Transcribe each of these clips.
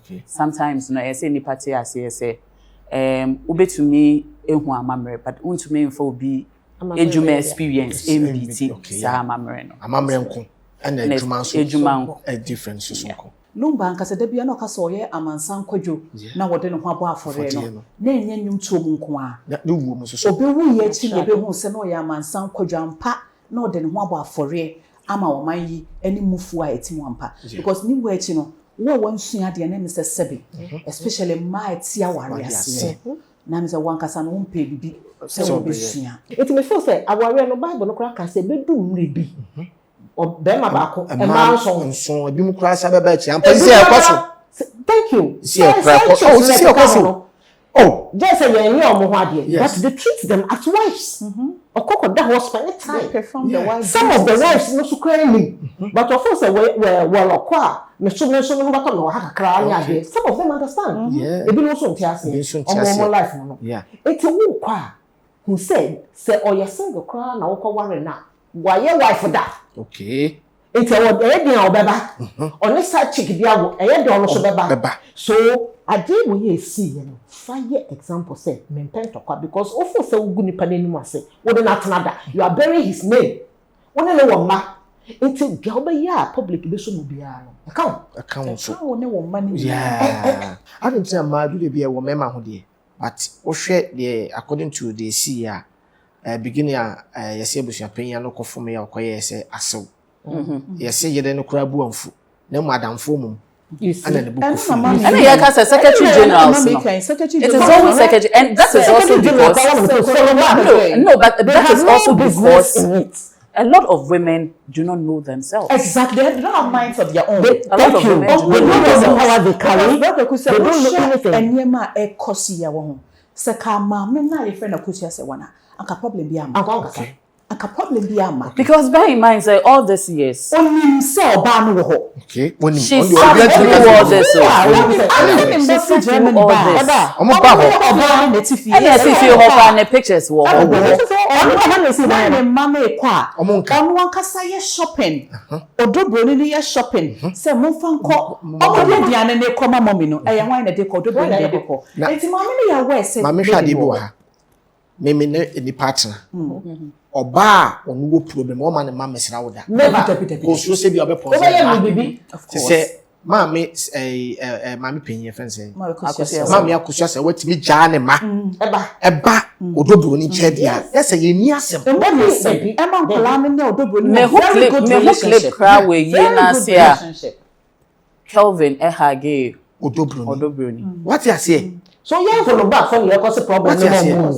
Okay. Sometimes no say ni party as say ubetumi ehu amamre but untumi info bi ejuma experience MBT sa amamre no. Amamre nko and ejuma nko a difference so nko. No banka se da bia no ka so ye amansan kwadwo na wode no ho abo afore no. Na enye nyum tuo mu nko a. Na wu mu so so. Obewu ye chi ye behu se no ye amansan kwadwo ampa na wode no ho abo afore ama wo man yi ani mufu a etimu ampa because ni wo echi no wo wonsua de na me se sebe especially ma etia ware ase na me se wankasa no mpe bibi se wo besua it me feel say aware no bible no kra ka se bedu mrebi o be ma ba ko e ma nso bi mu kra sa be ba chi ampa si e kwaso thank you si e kra ko oh si e kwaso oh just say you know mo ade but they treat them as wives okoko that was spending time perform the wives some of the wives no so crazy but of course well okwa me so no ba no ha kakra anya ade some of them understand ebi no so ntiase omo life no it won kwa who said say oh you single cry na wokọ worry na why your wife that okay it's a word e dia obeba oni sa chick dia wo e de ono so beba so ade wo ye see you know fire example say maintain to because ofo say ugu nipa nanimu ase wo de na tenada you are burying his name woni le wo ma into gaba ya public be so no bia no account so wo ne wo ma ni I don't say ma do de bia wo mema ho de but wo hwe de according to the see ya beginning yesi abusua penya no kofo ya okoye se asew yesi yede no kura bu amfu na mu adamfo mum ana ne buku and you can say secretary general it is always secretary and that is also because no but that is also because a lot of women do not know themselves. Exactly. They don't have minds of their own. A lot of women do not know the power they carry. They don't know anything. And yema e kosi ya wo. Se ka ma me na ye friend Akosua se wana. Anka problem bi ama. Anka problem bi ama. Because bear in mind say all these years. Onim se oba no wo ho. Okay. Onim. She suffered through all this. She suffered through all this. Omo ba ho. Oba na tifi. And yes if you hope and the pictures wo ho. My mama ekwa. Onu ankasa ye shopping. Odo Broni ni ye shopping. Say mo fa nko. Omo de diane na ekoma mommy no. Eye wan na de ko Odo Broni de ko. Enti mama ni ya we say. Mama hwa de bi wa. Me ni partner. Oba onu go problem o ma ne mama mesra woda. Ko so se bi obepo. Of course. Say mama mama penye friend say. Mama Akosua say watimi gya ne ma. Eba Odo Broni che dia. Yes ye ni asem. Emma nkola me na Odo Broni. Me who clip cry we ye na say Kelvin ehage Odo Broni. Mm. What you say? So you go no back from your cause problem no more.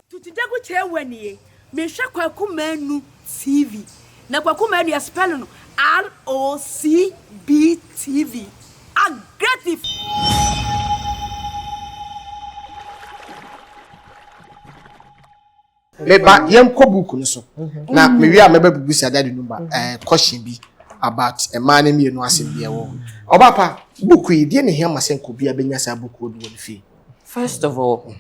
Tutidego chewanie me hwe kwaku manu TV. Na kwaku manu ya spell no ROCB TV. Aggressive. Meba yem ko book no so. Na me wi a meba bubusi adade number question bi about a man me no asem bia wo. Oba pa book yi de ne hia masen ko bia benya sa book odu wo fi. First of all,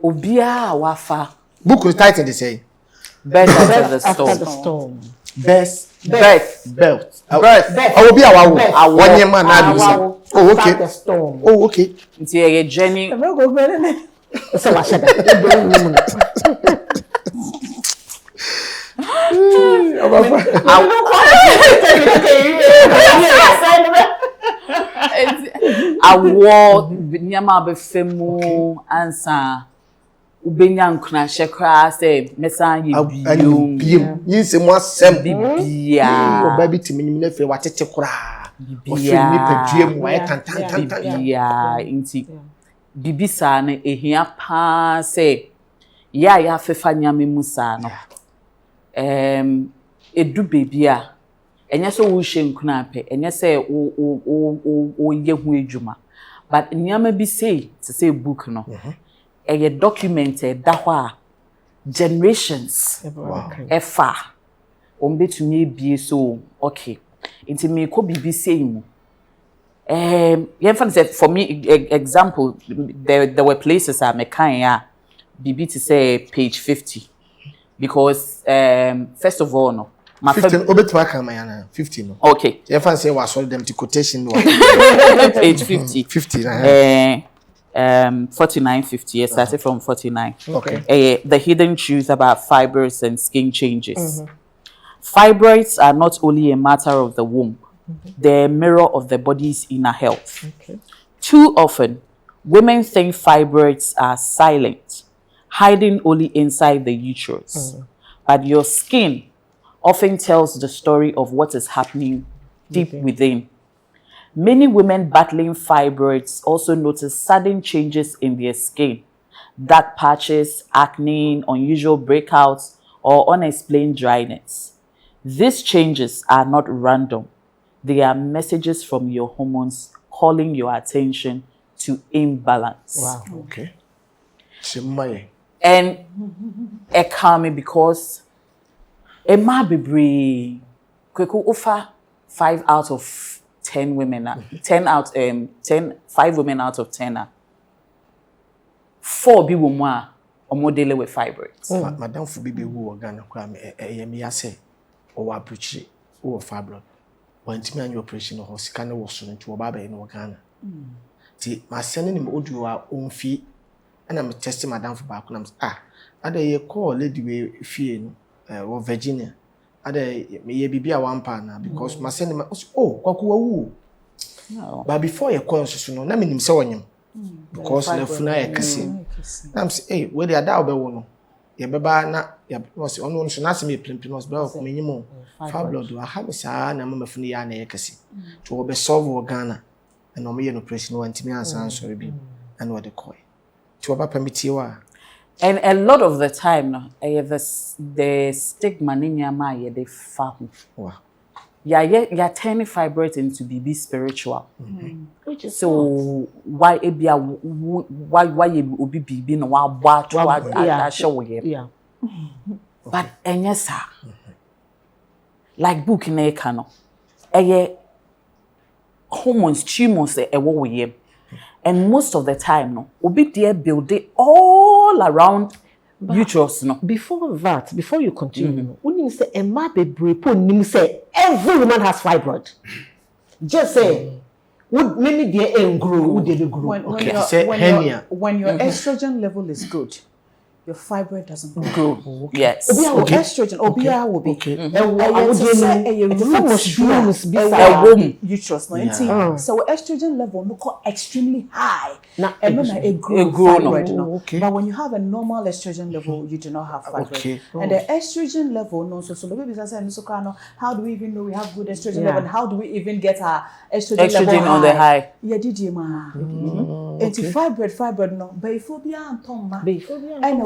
Obia wafa book title dey say Birth After the Storm. Birth. Obia wawo. Wonye man na do say. Oh okay. Oh okay. Nti ye journey. So what should awo nyama befemu ansa ubenya nkuna hekra say mesan ye biem yinse mo asem bibia oba bi timi nyim na fe watete kura ofiri ni padue mu wa tantan bibia inti bibisa na ehia pa say ya fefa nyame musa no edu bebia enye so wo hye nkuna ape enye se o ye hu edwuma but nyama bi say to say book no eye documented da ho a generations efa ombetumi ebie so okay inti me ko bibi say mu for me example there were places I mekan ya bibi to say page 50 because first of all no 15 obetwa kan mayana 50 no okay you fan say was all them to quotation no page 50 49 50 yes started from 49 okay the hidden truth about fibroids and skin changes. Fibroids are not only a matter of the womb, they're a mirror of the body's inner health. Too often, women think fibroids are silent, hiding only inside the uterus. But your skin often tells the story of what is happening deep within. Many women battling fibroids also notice sudden changes in their skin, dark patches, acne, unusual breakouts, or unexplained dryness. These changes are not random. They are messages from your hormones calling your attention to imbalance. Wow, okay. And it calm me because it might be brave. Kweku offer 5 out of 10 women. 5 women out of 10. 4 be women or dealing with fibroids. Madam for baby who organ me say or approach or fibroid. When time your operation or scanner was soon to Baba in Ghana. My sending him audio our own fee, and I'm testing Madam for back. Ada ye call lady we fee or Virginia. Ada me be a one partner because my sending kwaku No. but before you call so no na me nim se wonyem because na funa e kase. I'm say where the ada obewo no ye beba na ya was ono so na se me plimpi no be ko menyim fibroid do ha me sa na me funa ya na ye kase to obe solve Ghana and omo ye no operation wantimi ansan so bi and what the coy to oba permit wa. And a lot of the time no the stigma ni nyama ye de fa ho. Wow. Yeah, turning fibroids into be spiritual. Which is so why it be why you obi bibi no wa bwa to show ye. yeah. But enyesa like book na e ka no eye hormones tumors e wo ye. And most of the time no obi there build it all around uterus no. Before that, before you continue, when you say Emma bebre say every woman has fibroid. Just say would many dear grow, would they grow? When your estrogen level is good, your fibroid doesn't grow. Yes. Estrogen, obia will be. Uterus, no. So estrogen level no extremely high. And then a grow fibroid. But when you have a normal estrogen level, you do not have fibroid. And the estrogen level, no. So the babies are saying, how do we even know we have good estrogen level? And how do we even get our estrogen level on the high? Yeah, did you, mama? It's fibroid, no. Biphobia and Tom,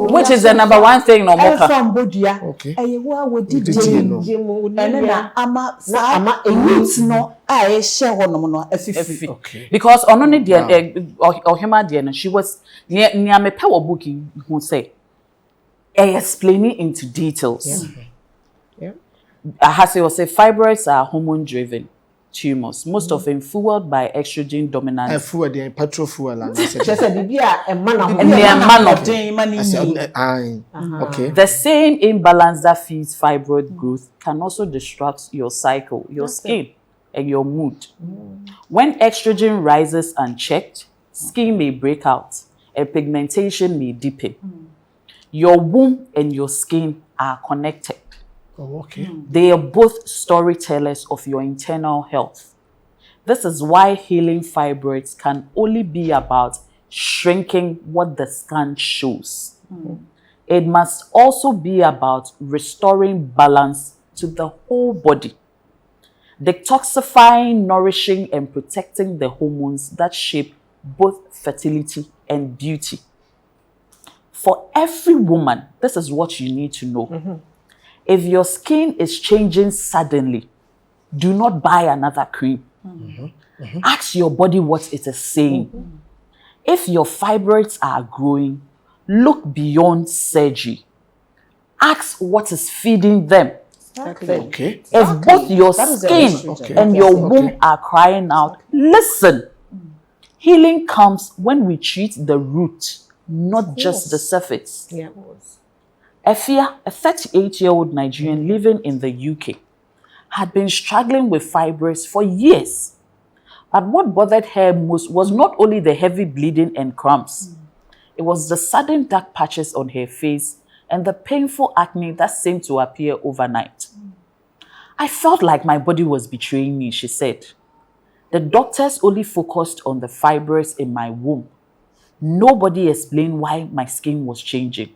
which is the number one thing no more. From Bodia, okay. Because on only the Ohemaa dear, she was near me power booking who say explaining into details. Ahase will say fibroids are hormone driven tumors, most of them fueled by estrogen dominance. Fuel the petrol fuel and okay. The same imbalance that feeds fibroid growth can also disrupt your cycle, your skin, and your mood. When estrogen rises unchecked, skin may break out and pigmentation may deepen. Your womb and your skin are connected. They are both storytellers of your internal health. This is why healing fibroids can only be about shrinking what the scan shows. It must also be about restoring balance to the whole body, detoxifying, nourishing, and protecting the hormones that shape both fertility and beauty. For every woman, this is what you need to know. If your skin is changing suddenly, do not buy another cream. Ask your body what it is saying. If your fibroids are growing, look beyond surgery. Ask what is feeding them. If both your skin and your womb are crying out, listen. Healing comes when we treat the root, not just the surface. Efia, a 38-year-old Nigerian living in the UK, had been struggling with fibroids for years. But what bothered her most was not only the heavy bleeding and cramps. It was the sudden dark patches on her face and the painful acne that seemed to appear overnight. I felt like my body was betraying me, she said. The doctors only focused on the fibroids in my womb. Nobody explained why my skin was changing.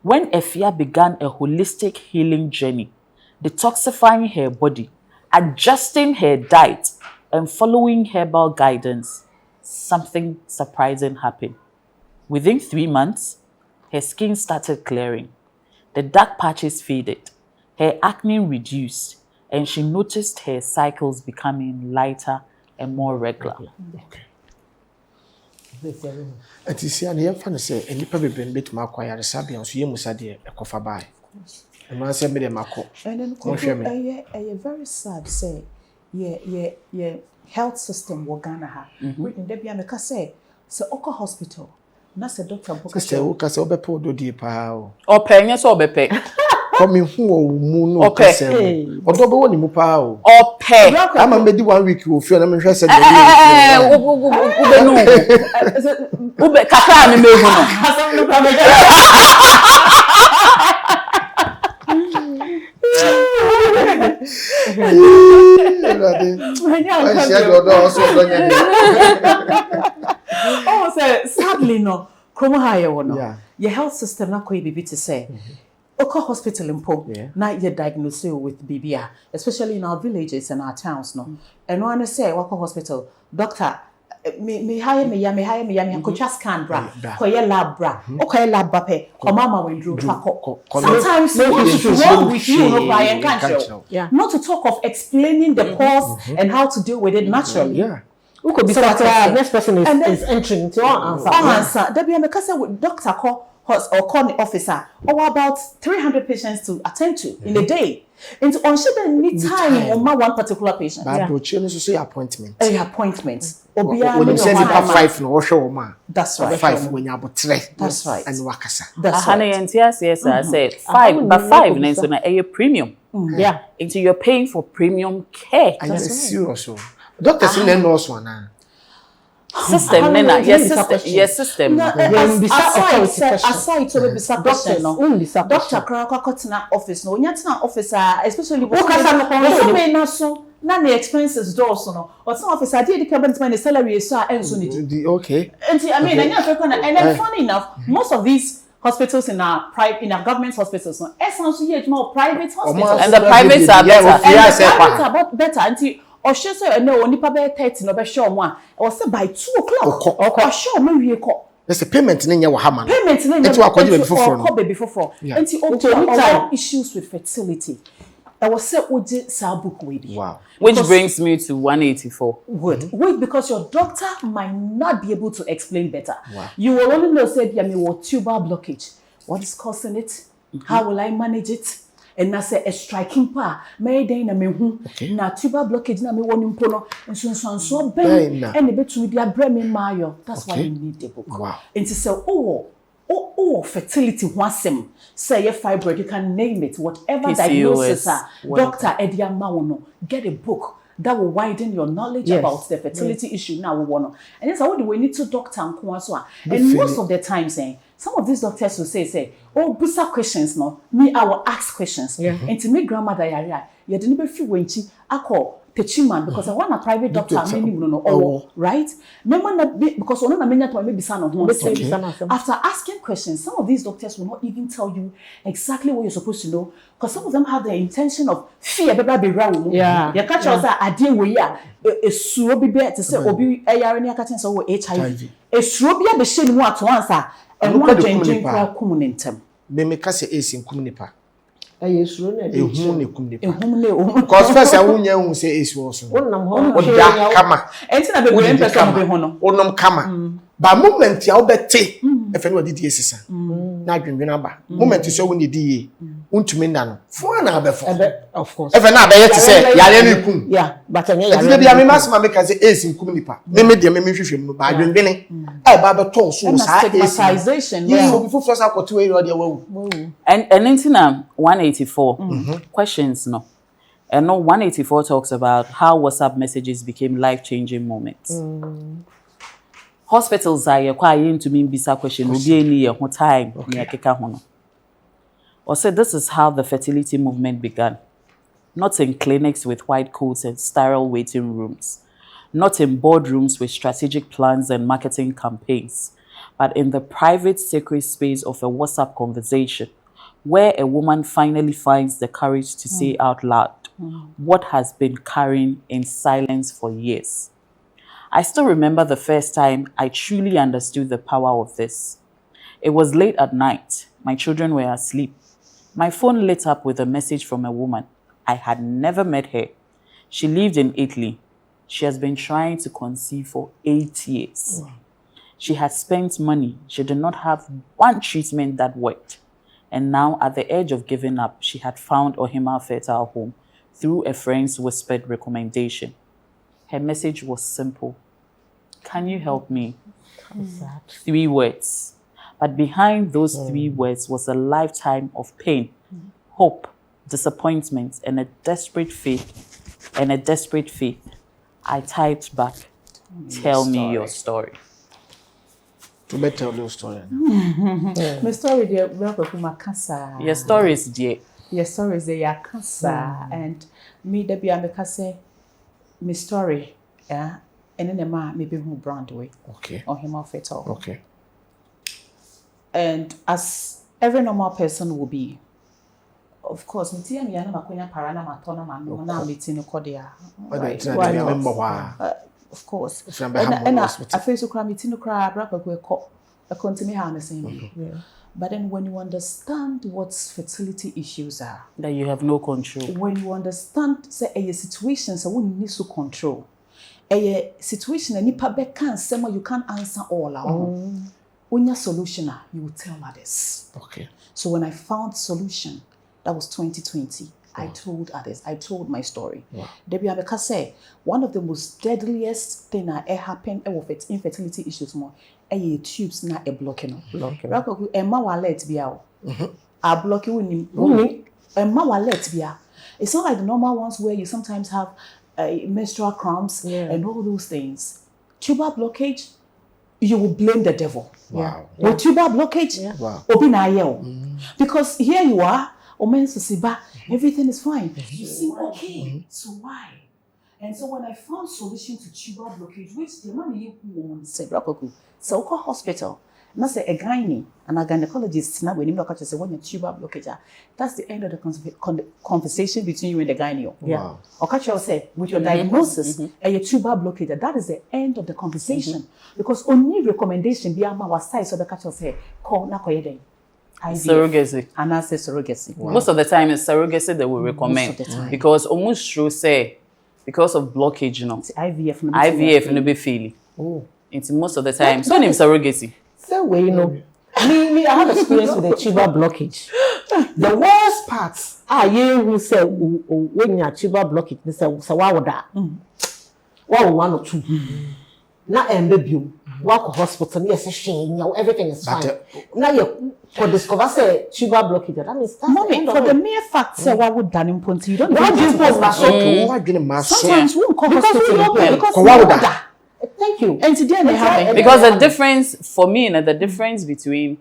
When Efia began a holistic healing journey, detoxifying her body, adjusting her diet, and following herbal guidance, something surprising happened. Within 3 months, her skin started clearing. The dark patches faded, her acne reduced, and she noticed her cycles becoming lighter and more regular. Okay. It is here, and you say, and you probably been bit my choir, Sabian, so you must have a coffee by. And I said, and then a very sad say, yeah, health system will Ghana ha. Written Debbie and the say, so Oko Hospital. Nasa doctor book say, Oka so be po do di pa o. O pe yen so be pe. Come hu mu no kase. Odo be woni mu pa o. O pe. Ama me di 1 week o fi na me hwe se do. Ube no. Ube kakra ni me hu no. Asam no pa me. Oh, so sadly no. Kromo ha ye wono. Your health system na koyi bibi to say. Oko hospital impo na you diagnosed with BBA, especially in our villages and our towns no. And one say Wako hospital, doctor me hire me ko scan bra, ko ye lab bra, ko ye lab bape, ko mama wendru pako. Sometimes what's wrong with you no Brian can't. Not to talk of explaining the cause and how to deal with it naturally. Who could be so that next person is entering into our answer. There be a case with doctor call or call the officer or about 300 patients to attend to in a day. And on need time on my one particular patient. But you say appointment. Appointments. When you say 5 no show ma. That's right. 5 when you about 3. That's right. And wakasa. That's right. Yes, I said 5, but 5 is on a premium. Yeah. Into you're paying for premium care. And it's serious. Doctors in the nurse one. System, Nena. Yes, system. Aside to be doctor, no. Doctor Krakotna office, no. Nyatna officer, especially na the expenses do no. Or some officer did the cabinet when the salary is so okay. And I mean, and then funny enough, most of these hospitals in our government hospitals, no. Essentially, more private hospitals. And the privates are better. Better until or she say no onipa be 30 no be sure one or say by 2 o'clock or sure me wie call there's a payment in your hammer payment in your before until issues with fertility I was say oje sa book we wow which brings me to 184 wait because your doctor might not be able to explain better you will only know say be me what tuber blockage what is causing it how will I manage it. And na say a striking pa may dey na mehu na tuber blockage na me woni mpo no nso ben and betumi dia bra me mayo that's why you need the book wow and to say fertility wasem say your fibroid you can name it whatever diagnosis doctor Edia Mawono get a book that will widen your knowledge about the fertility issue now we want and yes what do we need to doctor and most of the time saying some of these doctors will say, oh, busa questions, no. Me, I will ask questions. And to me, grandmother, you didn't be free when she, I call Techiman because I want a private doctor, right? Because one of the after asking questions, some of these doctors will not even tell you exactly what you're supposed to know because some of them have the intention of fear. You catch us I deal with a strobe to say, Obi, HIV. A strobe the shame what to answer. And what changing for communism. Me make us say in communipa. Yes, run a communipa. Because first I won't say is also. Kama. And so I be person be hono. Onum kama. But moment ya obete. If anyone did yes, na dwendwen aba moment so wo ne di untumi na no fo na abefo of course efe na abaye te say yare ne kum yeah but anya yare ati bia me masema me ka say esi kum nipa me de me hwehwem no ba dwendwen e ba be to so sa stigmatization yeah so before first akoto we ro de wawu and into 184 questions no. And no 184 talks about how WhatsApp messages became life-changing moments. Hospitals are quite to me bisa question will be any time near Kekahono. Or said this is how the fertility movement began. Not in clinics with white coats and sterile waiting rooms, not in boardrooms with strategic plans and marketing campaigns, but in the private sacred space of a WhatsApp conversation where a woman finally finds the courage to say out loud what has been carrying in silence for years. I still remember the first time I truly understood the power of this. It was late at night. My children were asleep. My phone lit up with a message from a woman. I had never met her. She lived in Italy. She has been trying to conceive for 8 years. Wow. She had spent money. She did not have one treatment that worked. And now, at the edge of giving up, she had found Ohemaa Fertile Home through a friend's whispered recommendation. Her message was simple. Can you help me? 3 words. But behind those 3 words was a lifetime of pain, hope, disappointment, and a desperate faith. I typed back, tell me your story. To better tell your story. My story dear Makasa. Your story is dear. Your story is the Yakasa and me the be Amikase my story, yeah, and then ma maybe who brand way. Okay. Ohemaa Fertile. Okay. And as every normal person will be, of course, me tia me yana makonya parana matona manu na meeting kodia. Of course. And I face to cry meeting cry brapa go a continue harnessing. But then when you understand what fertility issues are, that you have no control. When you understand say a situation so we need to control. A situation and nipa be can say you can't answer all alone. When your solution you will tell others. Okay. So when I found solution, that was 2020. I told others. I told my story. Debbie Abeka say one of the most deadliest thing that happened with infertility issues more. Tubes na blocking. Rako Emma wallet biao. A blocking with Emma wallet bia. It's not like the normal ones where you sometimes have menstrual cramps and all those things. Tuber blockage, you will blame the devil. Wow. With tuber blockage, because here you are, everything is fine. You seem okay. So why? And so when I found solution to tuber blockage, which the money you said, so call hospital. And I say a gynae and a gynecologist now when you look at say when you tuber blockage, that's the end of the conversation between you and the gynae. Yeah. Or catch you say with your diagnosis and your tuber blockage, that is the end of the conversation. Because only recommendation be our size so the catch you say call na koyeden. Surrogacy. And I say surrogacy. Wow. Most of the time it's surrogacy that we recommend because almost true say because of blockage, you know. IVF no be feeling. It's most of the time. So name surrogacy. So way you know. Me I have experience with the tuber blockage. The worst parts are you who say when you tuber blockage, they say why would that? 1 or 2. Na baby walk hospital yes everything is fine. Now you could discover say tuber blockage. That means that's for the mere fact say why would that important you don't sometimes we call hospital because thank you. And today they have because the difference for me and the difference between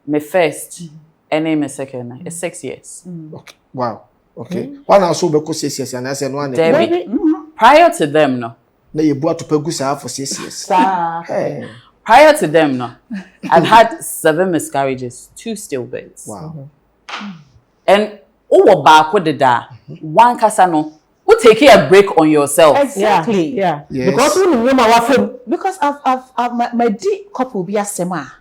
my first and my second is 6 years. Okay. Wow. Okay. One also be 6 years and I said one prior to them no. Na you bought to pegusa for 6 years. Hey. Prior to them no. I've had 7 miscarriages, 2 stillbirths. Wow. And over back with the da one kasa no. Who take a break on yourself? Exactly. Yeah. Yes. Because I've my deep couple be a sema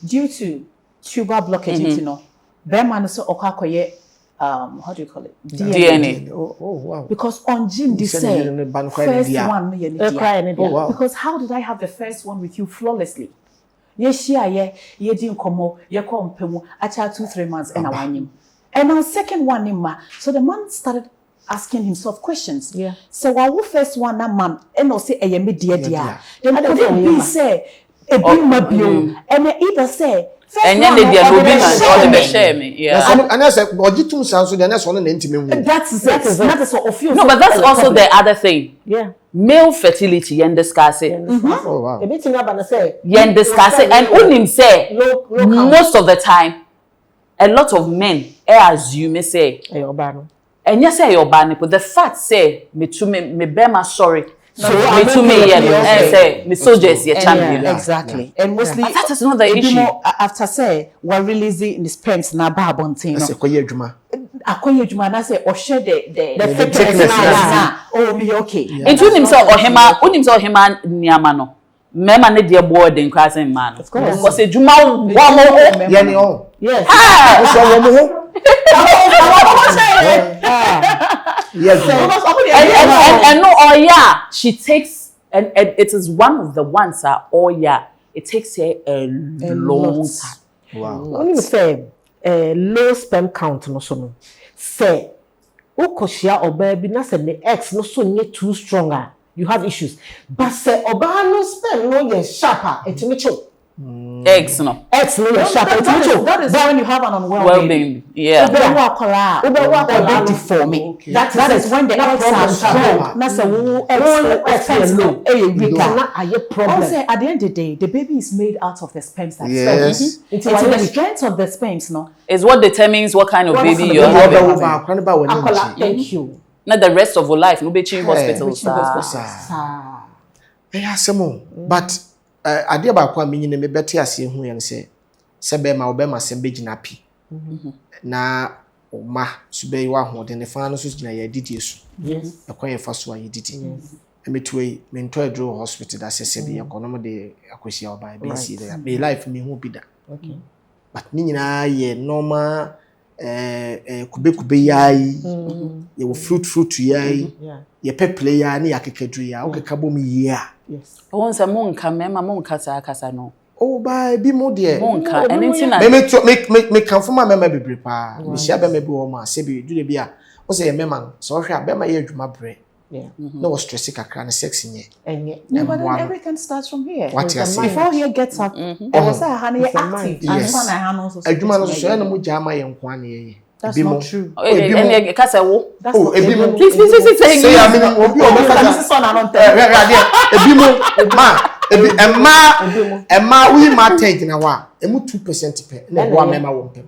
due to tuber blockage, you know. Bearman so okakoye how do you call it? DNA. Oh wow. Because on gym they say first one wow. because how did I have the first one with you flawlessly? ye di nkomo ye ko mpemu acha 2-3 months and awanyim. And now second one ma. So the man started asking himself questions. Yeah. So what first one na man and no say eye me dia. Then could it be say e bi ma bio and either say and then they are moving or they share me. Yeah. And I said, "Ojitum sounds so the next one and That is what of you. No, but that's also the other thing. Yeah. Male fertility, you discuss it. Oh wow. A bit about say. You discuss it, and unim say most of the time, a lot of men assume say, and yes, say your banner, but the fact say me to me bema sorry. So me to me say me soldiers your champion. Exactly. And mostly that is not the issue. After say we're releasing the sperms na ba bontin. Say koye adwuma. Akoye adwuma na say o share the thickness na oh be okay. Into himself Ohemaa niama no. Mema ne de board in classing man. Of course. Because adwuma wo mo ye ni on. Yes. Ah, so wo mo ho. Yes. And no, oh yeah, she takes, and it is one of the ones that, oh yeah, it takes her a long time. Wow. When you say low sperm count, no so say, Okoshia or baby, na say the X no so near too stronger. You have issues. But say oba no sperm no ye sharper, et me cho. Eggs no. X no ye sharper, et me cho. That is when you have an unwell well-being. Yeah. Ube for me. That is when the eggs are strong. That's a X low. Also, at the end of the day, the baby is made out of the sperms that yes. It's the strength of the sperms, no? Is what determines what kind of baby you're having. Thank you. Not the rest of your life. No be in hospital. But ade ba kwa menyi ne mebete ase hu yen se be ma obema se be gina pi na ma sube yi wa ho de ne fa no so gina ya didi su yes akwa fa so ya didi emetwe mento edro hospital da se be ekonom de akosia oba be si de be life me hu bi da okay but ni nyina ye normal kube yai ye wo fruit yai ye peple ya ni yakekadru ya okeka bom ya yes Once a monka mema monka sa no. Oh by bi mo de Monka anything na me kan foma mema bebre pa me sia be me bi wo ma se bi du de bi a wo se ye mema so hwe a be ma ye adwuma bre no was stress kakra na sex nye No, but then everything starts from here. What you say Before he gets up, I was active and fun I handle so. adwuma no so na mo jama ye nkwa na ye That's not true. And kasa wo. Please say I mean obi o be Emma we ma take na wa emu 2% pe na bo amema wo mpem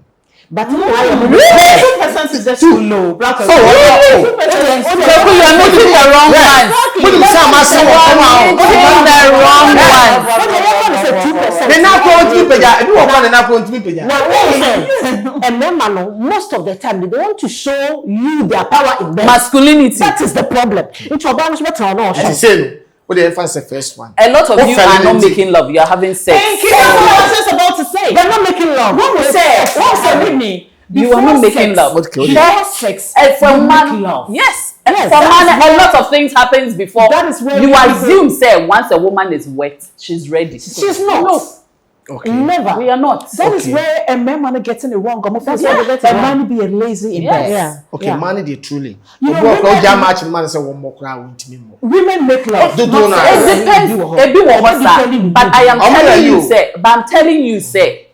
but 2% is just too low. Black and you are making the wrong one. Put him some as the wrong one. They now go to peja. Do what they now go to peja. Now, and men, most of the time, they want to show you their power in them. Masculinity. That is the problem. It's about much better or She said, what the infant the first one. A lot of you are not making love. You are having sex. Thank you. That's what I was just about to say. They're not making love. What was Whitney? You are not making love. Before sex, And for man, love. yes. And for man, a lot of things happens before. That is where you assume, say, once a woman is wet, she's ready. She's not. No. Okay. Never. We are not. That is where a man man getting it wrong. That's why a man be a lazy in bed. Yeah. Okay, man they truly. You know, Obo ko jam match man say one more crowd intimi mo. Women make love. Do It depends. But I am telling you, say, but I'm telling you, say,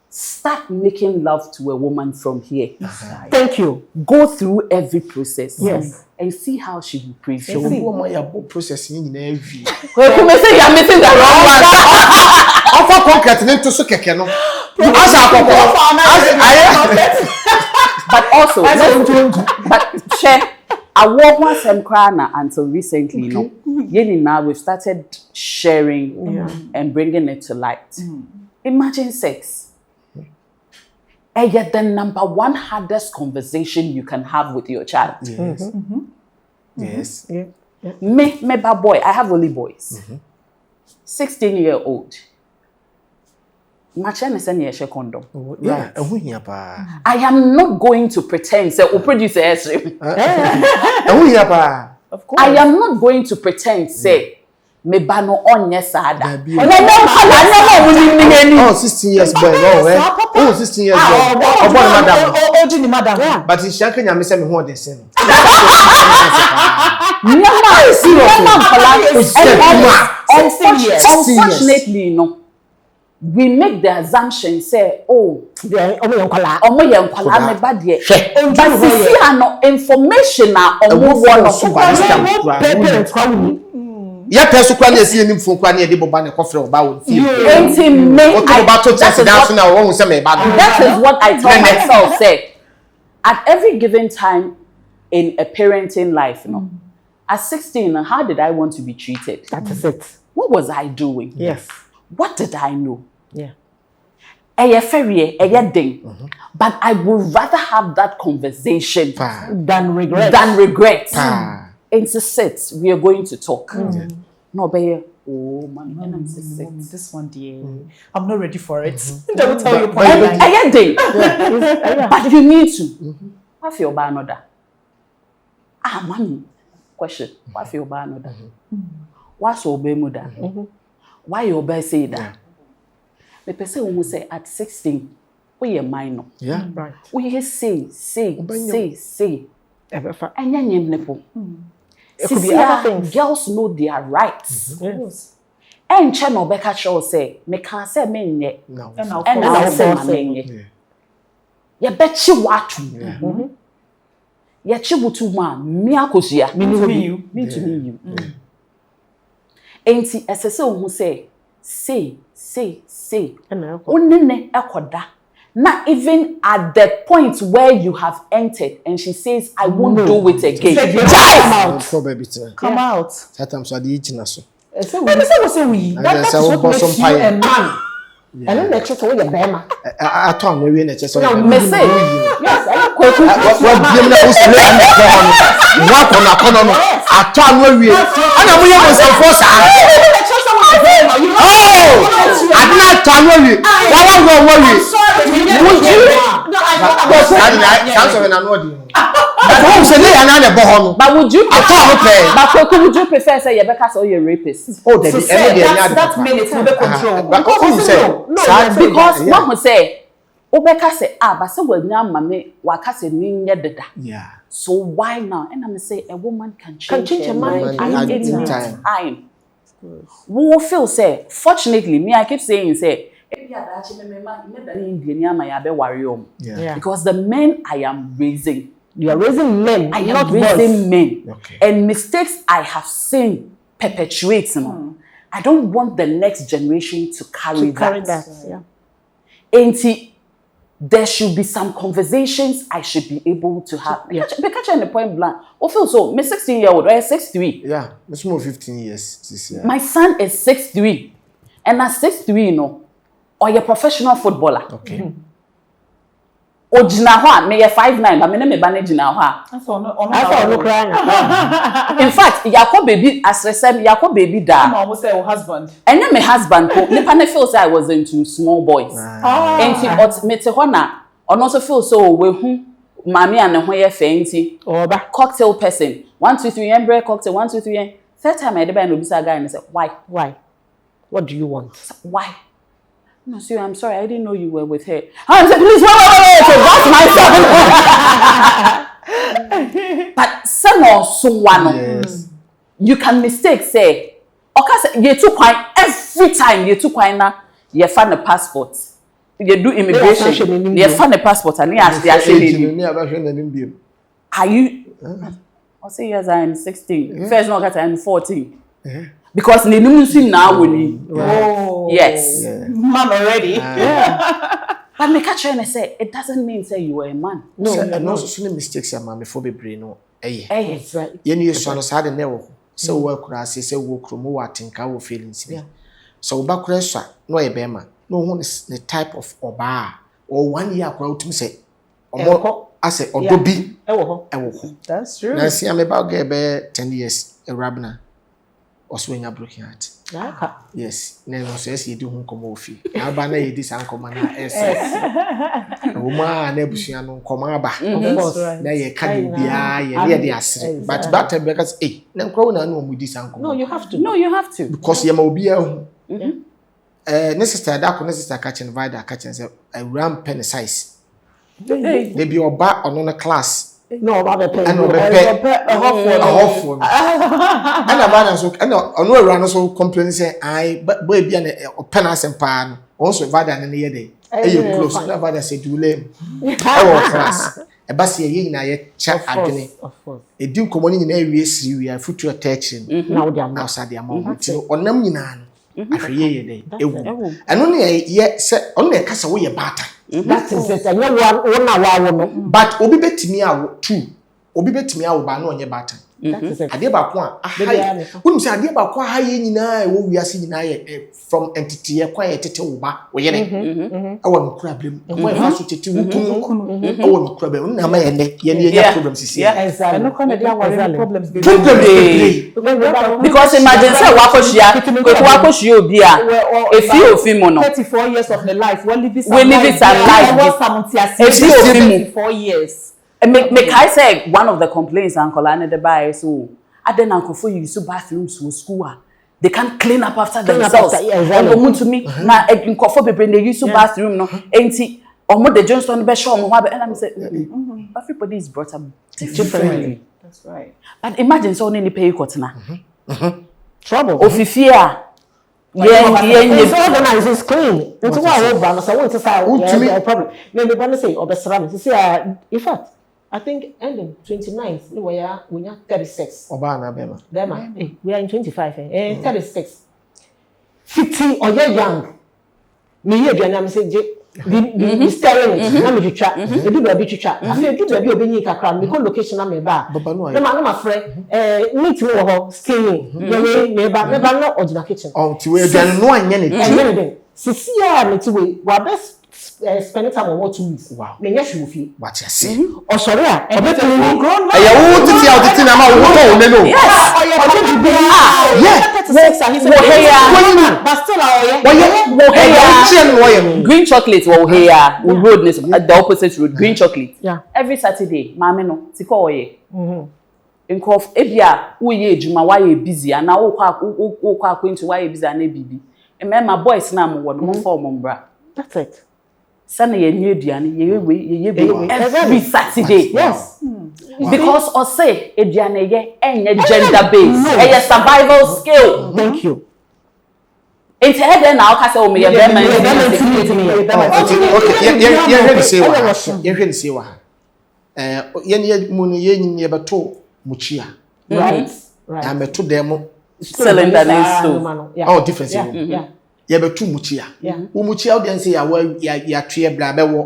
start making love to a woman from here. Thank you. Go through every process. Yes. And see how she will praise So you. wo man ya bo process ni nyina avi. Well, you say you are missing the wrong one. Offer concrete ni to so keke no. Asa akoko. But also, but share I walk one sem krana until recently, you know. Yeni now we've started sharing and bringing it to light. Imagine sex. And yet the number one hardest conversation you can have with your child. Yes. Yes. Yeah. Me bad boy, I have only boys. 16-year-old. Machane send you a condom. Yeah, ehun hia pa. I am not going to pretend say o producer Ehun hia pa. Of course. I am not going to pretend say me ba no onye sada. Dabi. Oh, 16 years boy. Oh, 16 years boy. Oji madam. But in Shanka nyame say me ho de sen. Unfortunately, no. We make the assumption say, oh, omo ye nkwala me ba de. But see no information na omo won ya peso kwa na esi enim fon kwa na e de boba na kofre oba won fi. That is what I tell myself say. At every given time in a parenting life, at 16, how did I want to be treated? That is it. What was I doing? Yes. What did I know? Yeah. But I would rather have that conversation than regret. And to sit, we are going to talk. No, but oh man, this one, dear, I'm not ready for it. Don't tell you point. But you need to. What feel about another? Mommy, question. What feel about another? What's obey mother? Why you obey say that? The person who say at 16, we are minor. Yeah, right. We say. And then nipple. It could be other things. Girls know their rights. Yes. And channel Becca show say, me can't say me yet. No. And I'll say me. You bet you what to. Ya chibutu ma me Akosua. Me to you. Enti esese ohun say. Onene ekoda. Not even at the point where you have entered and she says, I won't do it again. Come out. Sometimes I eat na so. That's what we. That's what makes you a man. And then the church with your bema. I told me na church. No, message. Yes, I what game na us play am for am. What on akono no. I told me we. Ana mo ye mo so force am. Oh! I did not tell you. What worry? Would you? But would you? But would you prefer say Rebecca or you're a rapist? Oh, that minute will be control. Because mom would say, Obeka say, but so when your mommy wakase ninya deda. Yeah. So why now? And I'm say a woman can change her mind at any time. We will feel say, fortunately, me I keep saying say, because the men I am raising, you are raising men. I am raising men, and mistakes I have seen perpetuate. I don't want the next generation to carry that. Yeah. And there should be some conversations I should be able to have. Because in the point blank, I feel so. My 16-year-old, right? 6'3". Yeah, it's more 15 years this year. My son is 6'3", and at 6'3", you know, or you're a professional footballer. Okay. O jinawa, me 5'9", but me ne me bane jinawa. That's all. In fact, Yako baby, as I said, Yako baby da. I'm almost say husband. And then my husband, nipa ne feel say I was into small boys. And he me te hona, on also feel so we mami and ho ye fancy. Cocktail person. 1 2 3 embrace cocktail. 1 2 3. Third time I dey buy no bisa guy and say, why? What do you want? Why? No, sir, I'm sorry. I didn't know you were with her. I said, please, wait. But some or someone, you can mistake, say, okay, you took wine every time you took wine now, you find a passport. You do immigration, you find a passport, and you actually are you? I'll say, yes, I'm 16. First, no, I'm 14. Because they don't see now when yes, man already. But me catch and say it doesn't mean say you are a man. No, so mistakes are man before be brain no. That's right. You need so sad and never. So work say work room what think our feelings. So back so no a bema. No one is the type of oba or 1 year crowd to say or I say or dobi. That's true. Now see I'm about get 10 years a rabna. also when you broken heart. Yes, never says you do come off. Now, banner you this uncle, Ohemaa Nebusiano, Comaba. Of course. Now you can't be the assay. But that time, because, no crowd and with this uncle. No, you have to. No, you have to. Because you may be necessary that necessary catching vider catching a ram penny size. They be your back on a class. No, Baba Pen. And a hopeful. And a balance of no runners who complain say, I but baby and a penas and pan also vider than the day. You close, never say do lame. Our class. A bassy yin I chat agony. Of course. A do commoning in areas we are future attention. Now they are outside the amount on them after ye day. And only yet set only a cast away a batter. That is it. And you one but Obi bet me out too. Obi bet me out by no on your batter. that is it. I did about one. Wouldn't say I did about quite high in I we are seeing from entity a quiet over or yet. I want problem. I want to I want problem. Now my problems. I know problems. Because imagine say wakoshia bia efi ofimu no 34 years of my life. We live this alive. Efi ofimu 4 years. Make I say one of the complaints Uncle Anne the buy so aden uncle for you use bathrooms for school. They can't clean up after themselves. And to me na nkofo bebre they use bathroom no enti omo the Johnston be show omo and I'm say everybody is brought up differently. That's right. But imagine so only pay kotena. Trouble. Ofifia it's organized, it's clean. It's why I want so I want to say problem. Maybe when say obesram to say in fact I think ending 29th we are 36. Obana Bema. Bema. We are in 25 36. 50 or young. Me here I'm say the staring it na me twitwa e do ba bi twitwa afi do ba bi obenyi kakra me ko location na me ba na ma friend meet me wo staying me ba no original kitchen ti we aduane no anya ne sisi ya me ti we wa best spend time on 2 weeks me nya hwe ofie what you say o sori a e better ni grown ya wo titi a titi na ma wo to ne no but still green chocolate wo here we road this the opposite road green chocolate every Saturday mama no ti ko oye nkof ebia wo ye ejuma wa ye busy ana wo kwa akwantu wa ye busy na bibi emema boys na mo wo no for mo mbra that's it Sana ye new aduane ye every Saturday. Yes. Because or say aduane ye enye gender based. Eye survival skill. Thank you. It's head now ka say o me ye be man. Okay, you hear say wa. Ye mu ni ye nyi ye beto muchia. Right. Ya meto dem cylinder na so. Oh, difference. Yeah. Ya betu muchia. Umuchia audience ya tue bla bewo.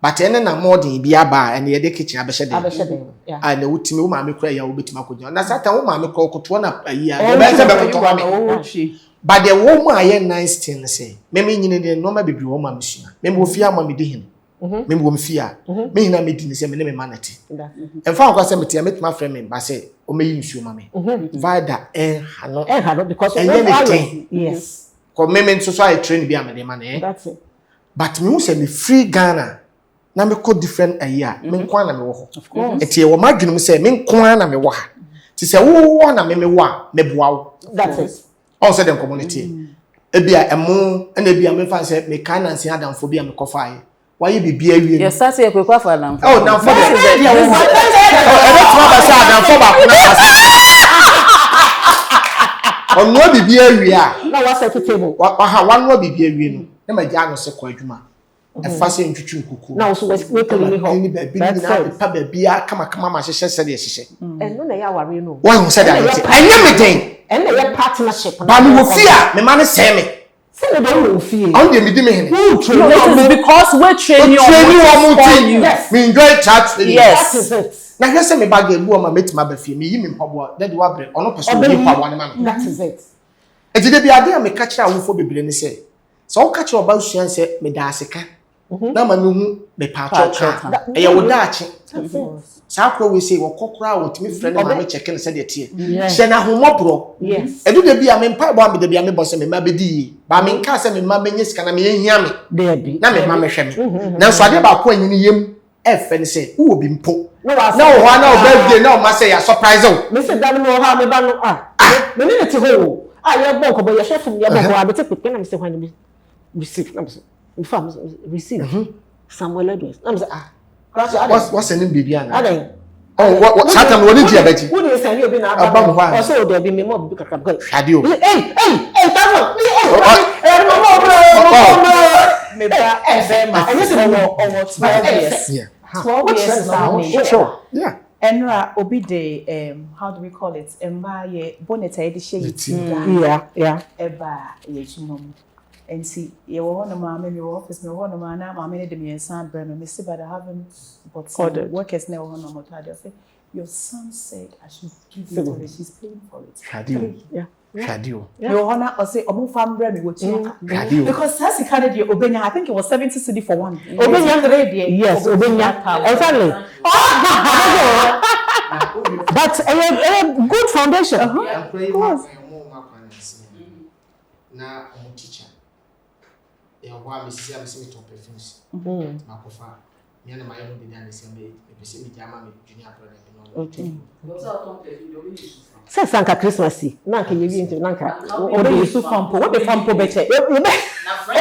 But ene na modern bi aba ene ye de kitchen abehye dem. And wutimi wo ma me kura ya wo betima kodwa. Na satan wo ma me kura koto na ayi a. Be se be koto ma me. But the wo ma ye nice thing say. Me nyine de no ma bebi wo ma mesua. Me wo fia ma me di hin. Me wo mfia. Me hina me di ni say me ne me manati. Emfa kwa say me tia metima frame me ba say o me yi nsuo ma me. Vida hano because yes. Commitment so I train be amade man That's it. But me who say me free Ghana na me ko different year me nko na me wo ho. Of course. Etie wo madwunu me say me nko na me wo ha. Ti say wo na me wo a me boa wo. That's it. All say dem community. Ebia emo na ebia me fan say me kan na nsi adamfo bia me kofa aye. Why you be awie. Yes, say e kwekwa for adamfo. Oh, na for dey. E be tuma ba say adamfo ba ko na pass. Onwo bibi awie a na wa set table wa ha wanwo bibi awie no na magya no se kwa adwuma e fa se ntwitwu nkuku na so we clean me home ni ba bi ni na pa ba bia kama ma hyehyɛ se de hyehyɛ no na ya ware no wa hu se da ite anya me den na ya partnership ba me wo fia me ma ne se me se ne do wo fie on de me di me hene because we train you yes me enjoy chat yes that is it. Na hwese me bag ebu o ma metima ba fie me yi me mpaboa that wa bre ono person yi mpaboa ne ma me that is it ejide bi ade a me ka kira awofo bebre ne se so wo ka kira oba usuan se me da aseka na ma me hu me pacho ka e ye wodache sa kro we say wo kokora wo timi frɛ ne ma me check ne sɛ de tie hye na homobro edu de bia me mpa bo am de bia me bɔ sɛ me ma bedi ba me nka sɛ me ma benye sika na me yehia me na me ma me hwɛ me na so ade ba ko anyini yem e fɛ ne sɛ wo bi mpo na wo ho na wo birthday na wo ma sɛ ya surprise wo me se dan mo ha me ba no me ne te ho ye bon ko bo ye chef me ye bon ko abete pepe na me se hwan me receive na me se inform receive Samuel Edwards na me se what's the name baby ana adan what satam woni dia baji wo dey say obi na aba o so dey be me mo bi kakra go hade o tawo me ba ma I just know 12 years yeah 12 years now. Sure. Yeah. Enra obi de how do we call it? Emba ye bonnet e de shey. Yeah. Eba ye chimom. And see, you want to mammy, your office, no one of my name, mammy, the me and son, Broni, Mr. But I haven't but some workers never on Motada. Say, your son said I should give you for it. She's paying for it. Shadio. Yeah. Shadio. Your honor, or say, Omo Fam Broni, what you because that's the kind of your Obenya, I think it was 70 cedi for one. Obenya, yes, Obenya, exactly. But a good foundation. Of course. Now, I'm a teacher. They are one Mrs. Amison top perfumes. Makofa. Me and my own did the same way. Me Jama, junior brother. Say Sanka Christmasy. Nanka, you be into Nanka. Or the Yusu Fampo. What the Fampo better? What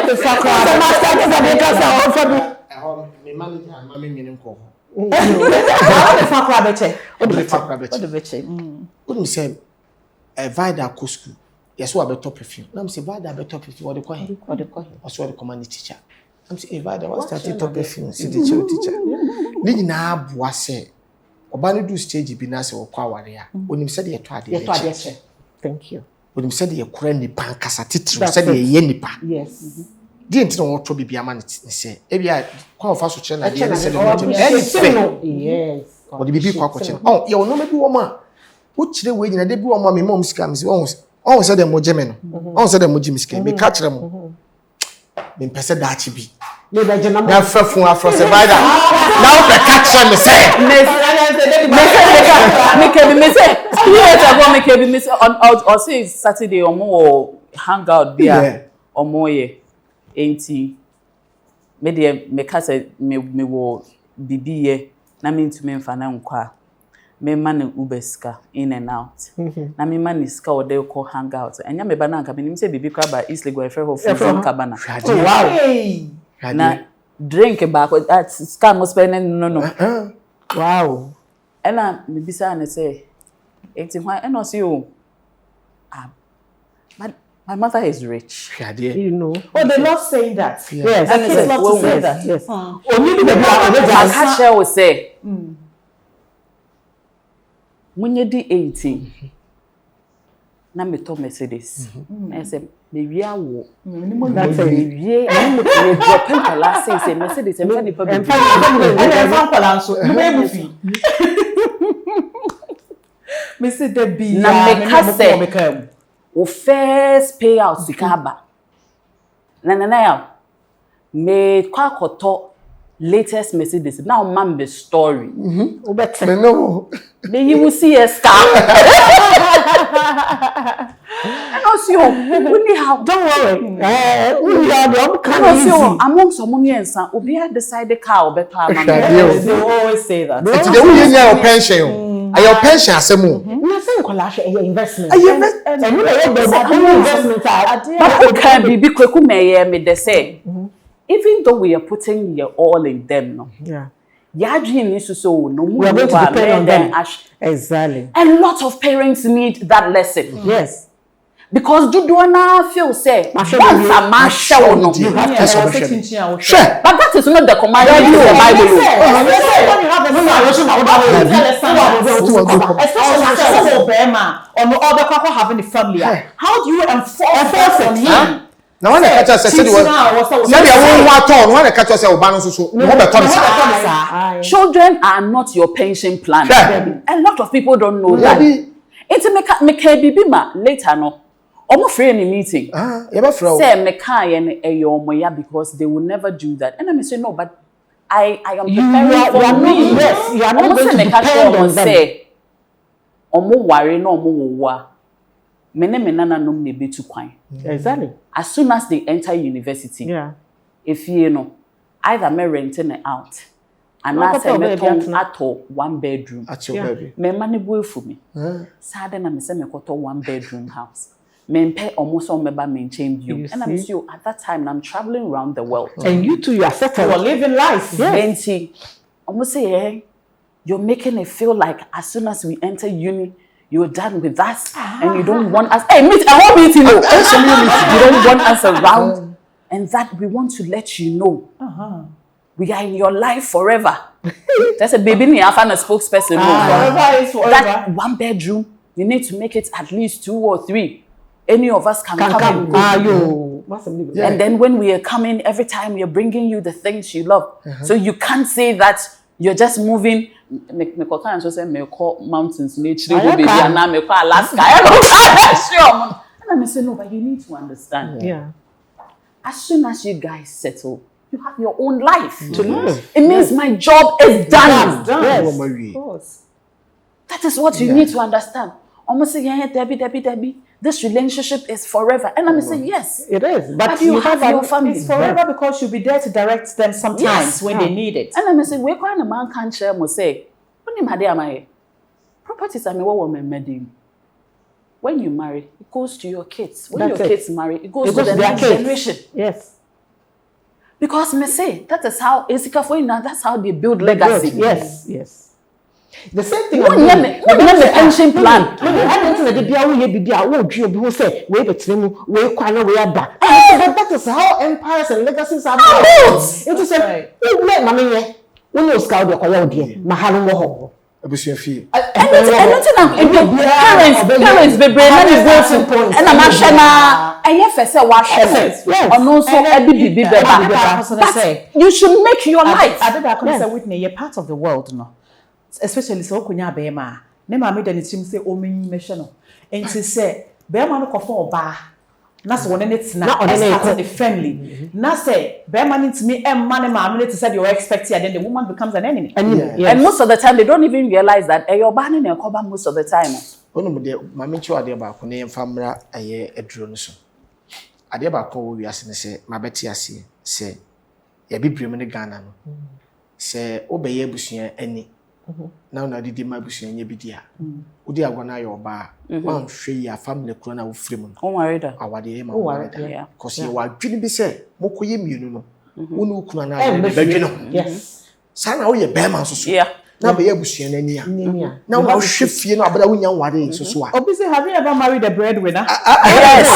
the Sacra? Me manager and mammy meaning call. What the Sacra better? What the Sacra better? What the better? What do you say? A Vida Akosua. Yes, what about top perfume? I'm saying, why that top perfume? What the coin? What the coin? What's what the command teacher? I'm saying, why that what's that top perfume? See the teacher. Need na boa say. Obani do stage bi na say okwa ware a. Onim say de yeto ade. Thank you. Onim say de yekura nipa nkasa titiri say de ye nipa. Yes. Di enti no woto bibia ma ne say. E bia kwa ofa so kire na de say de. Yes. What the bibi kwa kire. Oh, ye ono mebi wo ma. Wo kire we nyina de bi wo ma me mom sika me say on said them mojeme no on said them mojimi sika me catch them me pese dachi bi na fafun afro se by that now the catch them say me say on say Saturday omo hang out there omo ye enti me de me ka say me wo bibi ye na me ntumi mfa na nkwa me man ubeska in and out na me man iska o dey call hang out enya me ba na nka me say bibi kwa ba Eastleigh go efe ho from Cabana wow na drink back that scam spend no wow ena me bisa na say enti why eno see you my mother is rich. You know. Oh, they love saying that. Yes. And they love to say that. Yes. Only the catcher will say when you di 18 na me to Mercedes I say me wi awo that's me drop in class say Mercedes em fa ni pa bi and I found balance so me fi me say the bi na me ka say o first payout sikaba na ya me kwa koto latest Mercedes now man be story no then you will see a scar and also only how don't worry we are the can among some years obi had decided car better they always say that today we use your pension your pension asemu na say collage investment investment but can be kweku me dey say even though we are putting your all in them no ya dream is so no we are going to depend on them exactly a lot of parents need that lesson yes because do na feel say once a man show no you have to sure but that is not the command of the Bible when you have the narration especially Ohemaa or other having a family how do you enforce on him now when the catcher said you when the catcher said Obano so children are not your pension plan a lot of people don't know that it's make bibi ma later no Almost free any meeting. Say me can't and because they will never do that. And I say no, but I am preparing for me. Yes, you are not going to depend on them. Say, omo worry no omo wowa. Mene nana no me be too kwan. Exactly. As soon as they enter university, if you know, either me renting it out, and I say me ton ato 1 bedroom. At your baby. Me money boy for me. Sada na me say me koto 1 bedroom house. Me pay almost on me ba maintain you. And I'm sure at that time I'm traveling around the world. And you too, you are settled. You are living life. Yes. And almost say, hey, you're making it feel like as soon as we enter uni, you're done with us, and you don't want us. Hey, meet a whole meeting. You don't want us around, and that we want to let you know we are in your life forever. That's a baby. I found a spokesperson. Forever is forever. That 1 bedroom, you need to make it at least 2 or 3. Any of us can come and go. And then when we are coming, every time we are bringing you the things you love. So you can't say that you're just moving. Me can't just say me call mountains, nature, baby, and now me call Alaska. Sure. And I say no, but you need to understand. Yeah. As soon as you guys settle, you have your own life to live. It means my job is done. Yes. Of course. That is what you need to understand. Almost say, yeah, Debbie. This relationship is forever. And I'm saying, yes. It is. But you have your family. It's forever because you'll be there to direct them sometimes when they need it. And I'm saying, we're going to man can't share, must say, properties are what women. When you marry, it goes to your kids. When your kids marry, it goes to the next generation. Yes. Because me say, that is how, that's how they build legacy. Yes. The same thing. What the pension plan? That is how empires and legacies are built. It is a when you scout your color, parents be brain and I'm ashana I first you should make your life. I did that Whitney, you're part of the world, no. Especially so kunya bema. Ne ma me da ni tim say o menyi me hwe no. Enti say bema no kofo oba. Na so won ne tina on the family. Na say bema ni timi emma ne ma me to say you expect here then the woman becomes an enemy. And most of the time they don't even realize that your ba ne koba most of the time. Ono mo de ma me nchi ade ba ko ne mfamra aye eduro no so. Ade ba ko wo wiase ne say ma beti ase say ya bibrem ne Ghana no. Say obeye abusua ani now na didi ma busua nya bidia odi agwana ya oba wan hwe ya family kro na wo frem no o worry da awade ma worry cause you wa dwini bi se mokoye mienu no wonu kunu na ya badwi no yes sana wo ye bema so so na be ye busua na ni a na wo hwe fie no abada wonya ware so so a obi say have you ever married a breadwinner? Yes.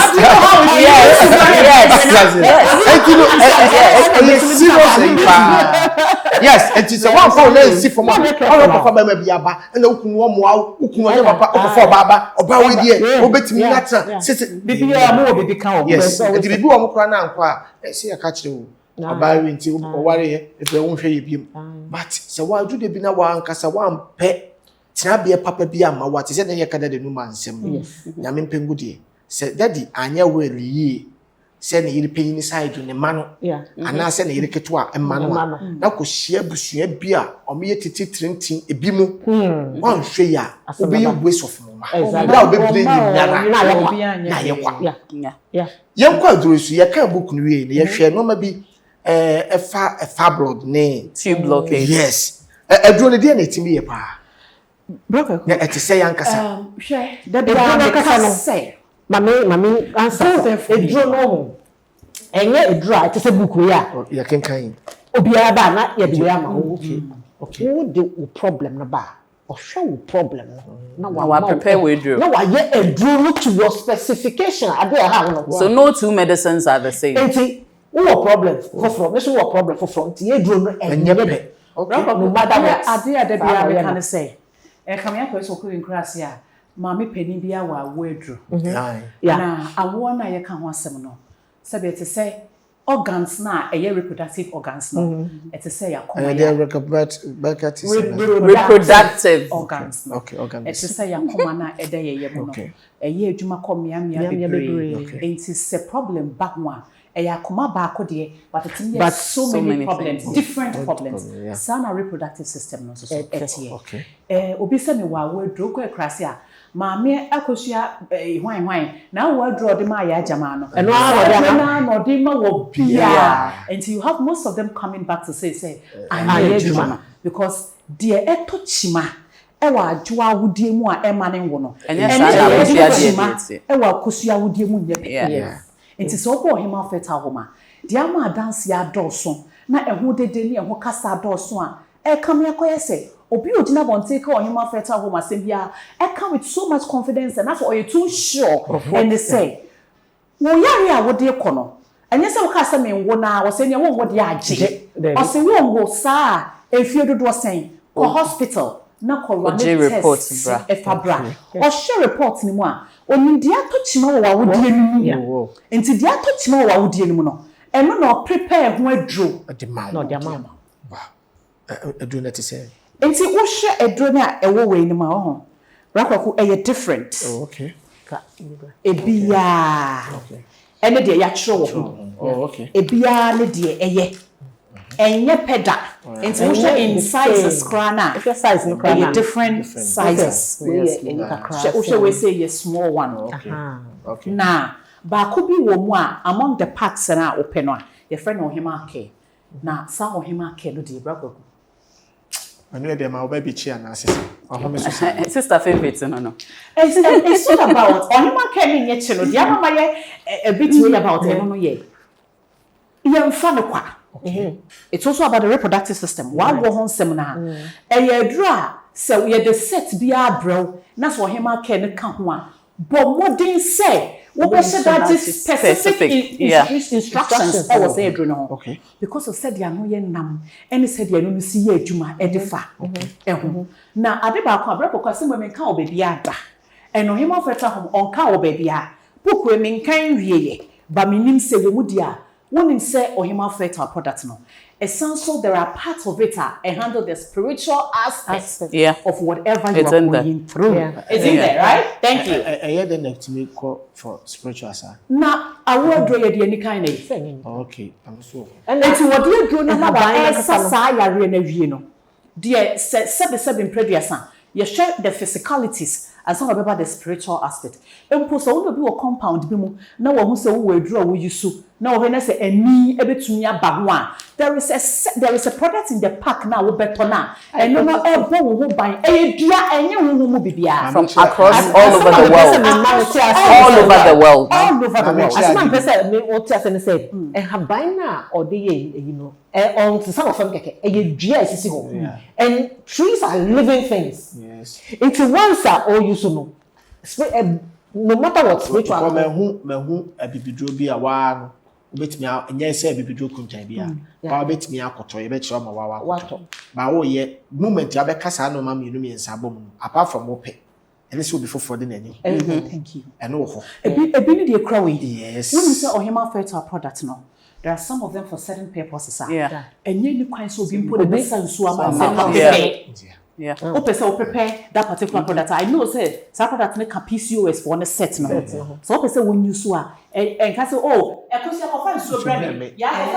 Yes, and it's a one for let's see from one for my biaba and okunu omo okunu anya papa okofo baba oba we die obetimi nata sit bibi am obi kan yes and bibi wo mokra na anko a say aka kire wo aba we nti o ware ye e wo hwe ye biem but se wa do de bi na wa ankasa wa mpe tina be papa bi ama wa te se na ye kada de numa nsem nya me mpengu de se daddy anya we yi se na yiri penyin side ne mano ana se na yiri keto a mano na ko hia busua bi a o me titi trentin ebi mu wan hwe ya obi waste of money na obi bi na ye kwa ye kwa adrosu ye ka book no we ne ye hwe no ma bi efa blood ne tube blockade yes adro ne de na etimi ye pa broker na etise yankasa hwe da bi na say Mami answer edro no enye edro a tese book we a ya kenkan obiara ba na ye de ama okay wo de problem na ba o hwe wo problem no na wa prepare we edro na wa ye edro no to your specification ade ha no so no two medicines are the same enti wo problem for from so wo problem for from ti edro no enye be okay no matter what ade da bia we can say e kam ya ko so ko in class ya mama pani bia wa wedru na awo na ye ka ho asem no se be te say organs na reproductive organs no it is say yakoma they reproductive organs no okay organs it is say yakoma na ye mu no adwuma komia bebre it is a problem back one yakoma ba ko de but it means so many problems different problems sana reproductive system no so okay obi se me wa wadro ko ekrase a maame Akosua hwan na wadro de ma ya jama no eno no de ma wo bia and you have most of them coming back to say ayejuma because de eto chima ewa adwo awudie mu a ema ne wo no ewa Akosua awudie mu nye enti so ko Ohemaa Fertile Home de ama dance ya doso na eho dede ne eho kasa doso a come here say obi ogina bonte ka Ohemaa Fertile Home asembia come with so much confidence and that's why you too sure and they say wo yare a wo de kono enye se wo ka se me wo na wo se ne wo de age o se wo ngo sa efie dodo sen ko hospital na ko run test efabra o share report ni mu a oni dia to chima wo wa wo de ni mu enti dia to chima wo wa wo de ni mu no eno na prepare ho adro no de ma adro na te say enti wo hwe adro na ewo we ni ma ho rakwaku different okay ebia ene de ya kire wo ho okay ebia ne de enye peda enti wo hwe in sizes krana size no krana different sizes wo hwe we say small one okay na ba ko bi wo mu a among the parts na open no a your friend Ohemaa Care na sa Ohemaa Care no de rakwaku anu de ma oba bi chi ana asese sister favorite no it's not about Ohemaa Care ni nye chi no dia mama ye a bit way about no ye mfa no kwa it's also about the reproductive system wa wo ho nsem na adura se we the set bia brew na so Ohemaa Care ne ka ho a bo modern say we should that specific instructions I was saying no okay because of said they are no ye nam any said they no see ye adwuma edifa na ade ba ko abreko kwase mo men ka obabi ada eno Ohemaa Fertile Home on ka obabi a pokwe men kan wieye ba menim se we mu dia wonim se Ohemaa Fertile product no essential there are parts of it and handle the spiritual aspects of whatever you are going through. It's in there, right? Thank you. I hear the next to me call for spiritual side. Now, I will draw you any kind of thing. Okay, I'm so. And it's what you do now. Dear, seven previous you share the physicalities as well about the spiritual aspect. And post all the be compound bimu. Now who say we draw we use. Now when I say any ebetumia bagwa. There is a product in the pack now we better now. And no who buy a dia and you bibia from across all over the world. All over the world. All over the world. As man person me what just say and have buy now or the you know on some of them keke e dia sisi ho. And trees are living things. Yes. It's once all you so know. No matter what spiritual me hu abibidro bi a wa no obetimi anya se abibidro kuntan bi a ba obetimi akoto ye be kire ma wa akoto ba wo ye moment ya be kasa no ma mienu mi nsa bom apart from ope ene se obi foforo de nani thank you ene wo ho ebi ni de kra we yes when you say Ohemaa Fertile product no there are some of them for certain purposes enye ni kwan so obi mpo de be sansu ama yeah. Open so prepare that particular product. I know say that product make a PCOS for on a set no. So open say when you so and can say oh, Akosua go find so brand. Yeah, go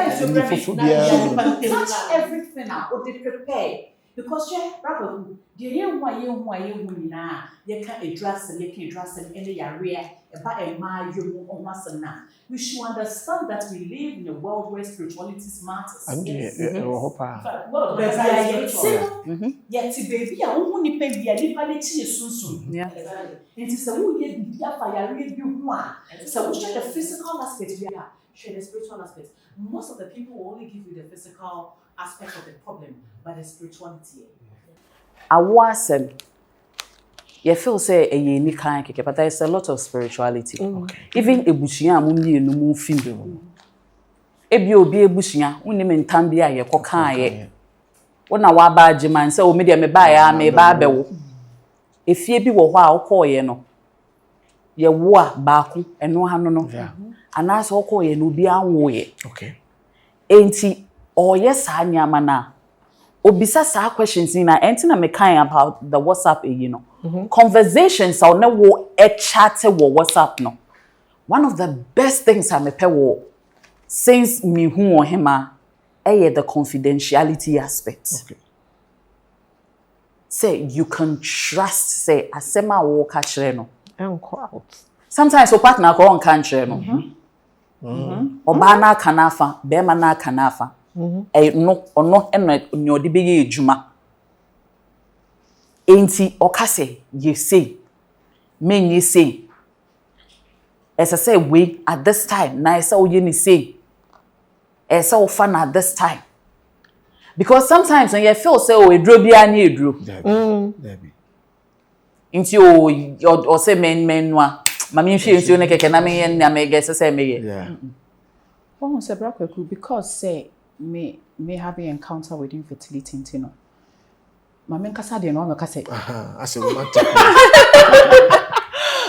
find so brand. Touch everything now. O dey prepare because brother, the ye hu na ye can address any area about a ma you on na. We should understand that we live in a world where spirituality matters. Well, yet baby, I won't pay the anybody soon. Yeah. It is a who ye be fire you one. So we share the physical aspect, we are share the spiritual aspect. Most of the people will only give you the physical aspect of the problem, but the spirituality. I wasn't. You feel say a unique kind of but there's a lot of spirituality. Even a bushia mummy no move film. Ebi obi ebushia, woni mentam bia ye kokan ye. Wona wa ba agiman say o me dia me ba ya me ba bewo. Efie bi wo ho a wo call ye no. Ye wo a ba ko eno ha no no. Ana so call ye no bi anwo ye. Okay. enti yes anyama na obisa sa questions na enti na me kan about the WhatsApp you know conversations or na wo chat wo WhatsApp no one of the best things I me pe wo since me hu Ohemaa the confidentiality aspect. Okay. Say you can trust say asema wo ka kire no out. sometimes o partner ko on kan kire no oba na aka na afa be ma na aka na afa no ono eno nyodi be ye ejuma enti oka say ye say men ye say as I say we at this time na say o ye ni say as so fun at this time because sometimes when you feel say o edro bia na edro Debbie inti o say men wa mami hwe nti o ne keke na me ye na me ge say me ye yeah One say Brakweku because say me having encounter with infertility you know mami nkasa de no me ka say as a romantic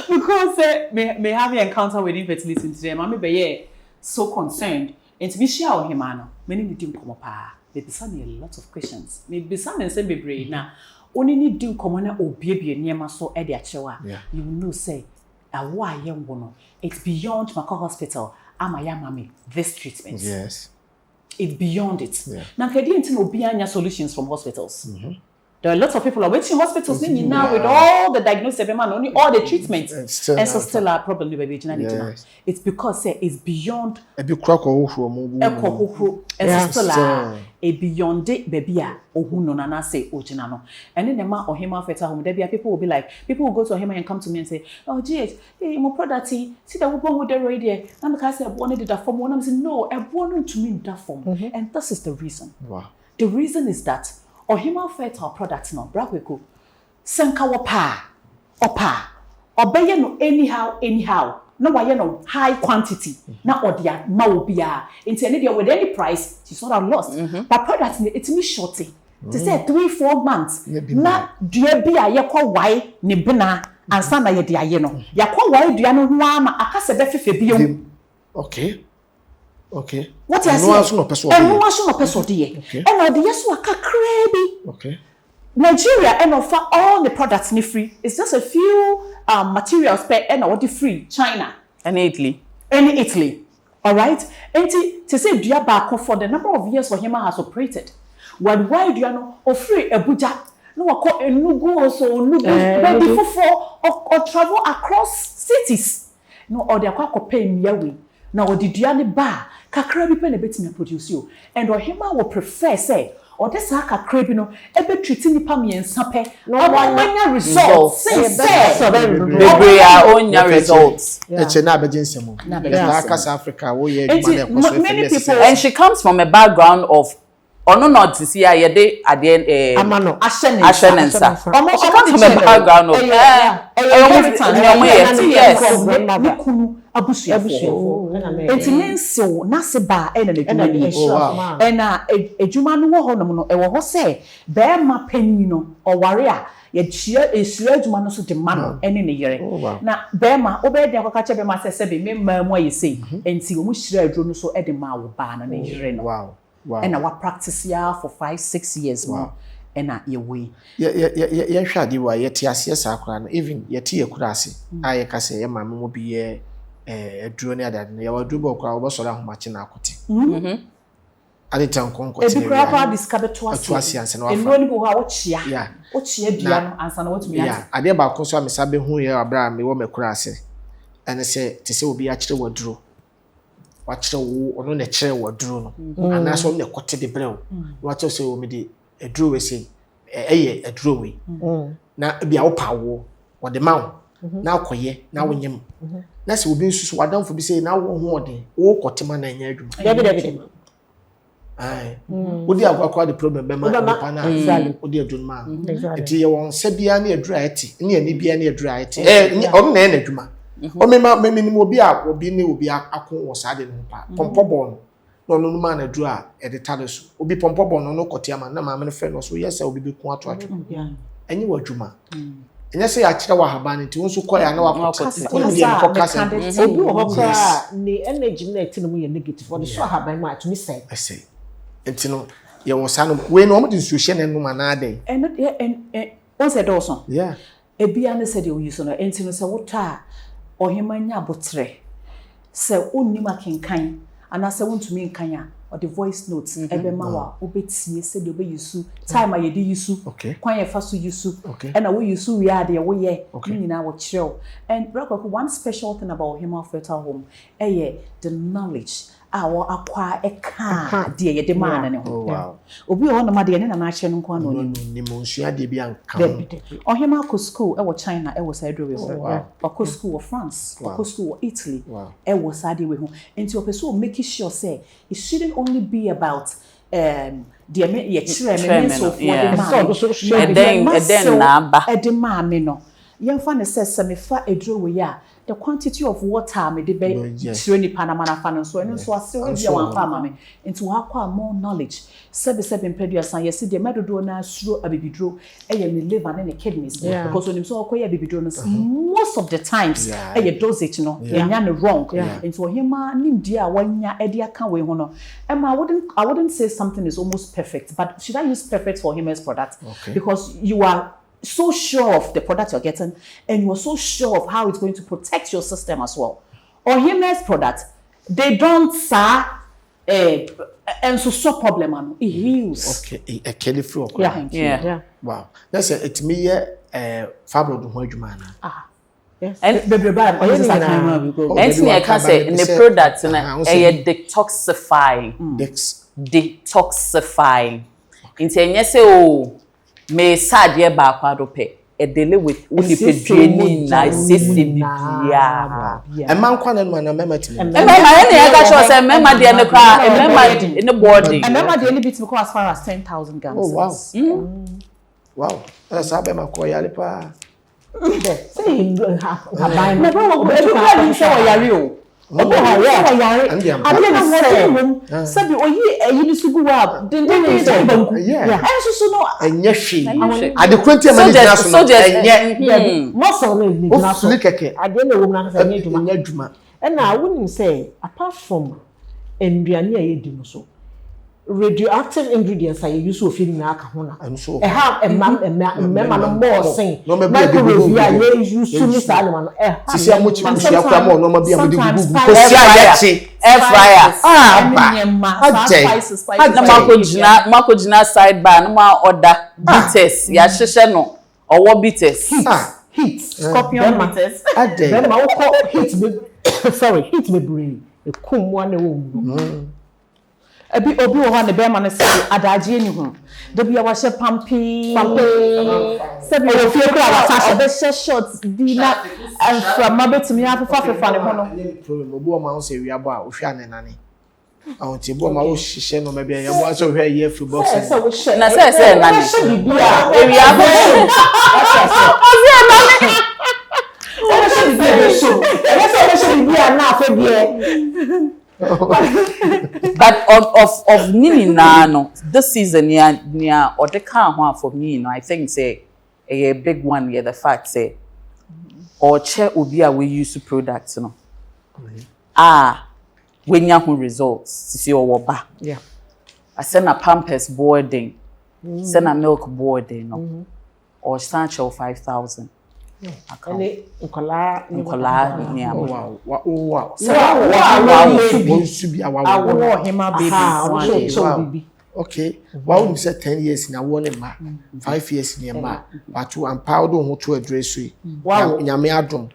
because say me having encounter with infertility today mami be ye so concerned and me share Ohemaa no me ni di nkomo pa me bisa me a lot of questions me bisa me say bebre na oni ni di nkomo na obiebie niema so e de achewa you know say awo aye wo no it's beyond Mako Hospital amaya mami this treatment yes it's beyond it na kedi nti obi anya solutions from hospitals there are lots of people are waiting hospitals now with all the diagnosis man only all the treatments and so still a problem with baby it's because say it's beyond e bi kura ko hohro mo and so still a beyond it baby ohu no na say ojina no and then ma Ohemaa Fertile Home there people will be like people will go to Ohemaa and come to me and say oh GH my product see that we born with the radio and because I wanted that form and I'm saying no I born to me that form and this is the reason the reason is that Ohemaa Fertile products no Brakweku senka wo pa opa obeye no anyhow no waye no high quantity na odia ma obia into any with any price she's not lost but products it me shorty to say 3-4 months na dua bia ye kwa wai ne bena ansa na ye de aye no ya kwa wai dua no ho ama akase be fefe bia okay what you say no person dey and the yes wa kakra okay Nigeria and offer all the products ni free it's just a few materials per and what the free China and Italy all right and to say dua ba for the number of years Ohemaa has operated why do you know or free Abuja no wako enugu also ready for travel across cities no or they akwa pay miawe na odi dua ne ba kakra bi pe na betimi produce you and Ohemaa will prefer say or this kakra bi no e be treat nipa miensa pe no one results say bebre onya results e na abejinsemo na Akasa Africa wo ye many people and she comes from a background of no not to see ye dey adien amano ashenensa she comes from a background of yes abusuafo entimenso na se ba na adwuma ni na adwuma no wo honom no e wo ho se be ma panyin no oware a ye chia esua adwuma no so de ma no ene ne yere na be ma obe de akwaka che be ma se be me ma mu ayese enti wo mu hira adro no so e de ma wo ba na ne yere no wow and our practice here for 5-6 years more and ye we ye hwade wa ye ti ase sakura no even ye ti ye kura ase aye ka se ye ma mo bi ye aduro ne adade ne ye waduro bo kura wo so la homache na akote ade tan konko ti e bi kura kwa discover to ase anse na wafa eno ni bo ha wo chia dua no ansa na wotumi ase ade ba ko so amesa be hu ye abra me wo mekura ase ene se te se obi a kire waduro wachire wo ono ne kire waduro no anaso ne kote de brew wacho se o me de aduro we se eye aduro we na bia wo pa wo wo de ma wo na akoye na wonyem na se obi nsusu wadamfo bi se na wo ho ode wo kotema na anya adwuma David ai odi akwa the problem be ma pa na odi adwuma enti ye won se bia na adura eti ne ani bia na adura eti ono na na adwuma o me ni obi a obi ne obi akon wo sa de no pa pompobo no no ma na adura e de tare so obi pompobo no kote ama na ma me fe no so yes obi be kun ato atwo enyi wadwuma enya say akira wa haban nti won so koya na wa Kasa. Obi wo hokra ne energy na eti no mu ye negative for the so haban mu atumi say. I say. Nti no ye won sa no we no mo de nsuhye ne no ma na den. And on said also. Yeah. Ebia ne said you use no enti no se wota Ohemaa nya botre. Se onni makenkan ana se wontumi nkan a or the voice notes ebema wa obetie se de obeyusu time a yedi yusu kwan ye fa so yusu and we yusu we are there we ye nyina wo kyerɛw. And one special thing about Ohemaa Fertile Home the knowledge our akwa eka de ye de man ne ho obi ho na ma de ne na ahye no kwa no ni monsua de bi anka Ohemaa Akosua e wo China e wo Saudi we ho Akosua wo France Akosua wo Italy e wo Saudi we ho enti opeso make sure say it shouldn't only be about the so for the man and then na the man no yemfa ne se me fa edro we ya the quantity of water me de be tire ni panama na fa no so eno so ase we bia wan fa mame into akwa more knowledge sebe mpeduasan yesi de medodo na asuro abibidro me liver ne kidneys because when so akoya abibidro no most of the times dosage no enya no wrong into Ohemaa nimdi a wanya ede aka we ho no I wouldn't say something is almost perfect, but should I use perfect for Ohemaa's product because you are so sure of the product you're getting and you're so sure of how it's going to protect your system as well. Ohemaa's product, they don't and so problem it heals. Okay, a kelly flow. Yeah. Wow. That's it me fabro do ho adwuma na. Yes. And I can say in the product detoxifying. Inti enye se o me sad ye ba kwado pe e dele with unipedreni na sisi bibia e man kwa na na mema timi e mema ene ya ga show say mema de ne kwa e mema in the body and mema de any bit go as far as 10,000 grams. Oh wow. Wow. That's how be ko yale pa say haban me bro we do say o yare o obo ha yare ade na mo say bi oyi eyi sugu wa den say banku so no enye hwe ade kwenti amani dina so no enye muscle no ni dina so keke ade na wo na say enye adwuma na wonim say apart from enduane ayedi no so radioactive ingredients are used to feed na aka ho na ha emma no more sin no me be we are use to miss animal no sisi amochi musia kwa mo no ma bia mo de gugu ko si ayachi air fryer na makojina sidebar no ma order bitters ya hyehyɛ no owo bitters heat scorpion bitters then ma wo heat heat me brain e kum mo na wo mu obi wo ha ne be ma ne se adaje ni hu de bia wa hye pampi se bi wo fie kra wa sa be short di na from mabetimi afafa ne ho no problem obi o ma ho se wiabo a wo hwe anenane awon ti bo ma wo hye no ma bia ya bo so hwe ye free box na se na ni bia e wiabo but of nini na no this season near or the can for me I think say a big one the fact say or chair obi a we use products no when you have results see or ba I send a pampers boarding send a milk boarding no or snatch of 5,000 Nkola ni amo wow baby okay wow we said 10 years na won ma 5 years ni ma but you empower ho to address we nyame adom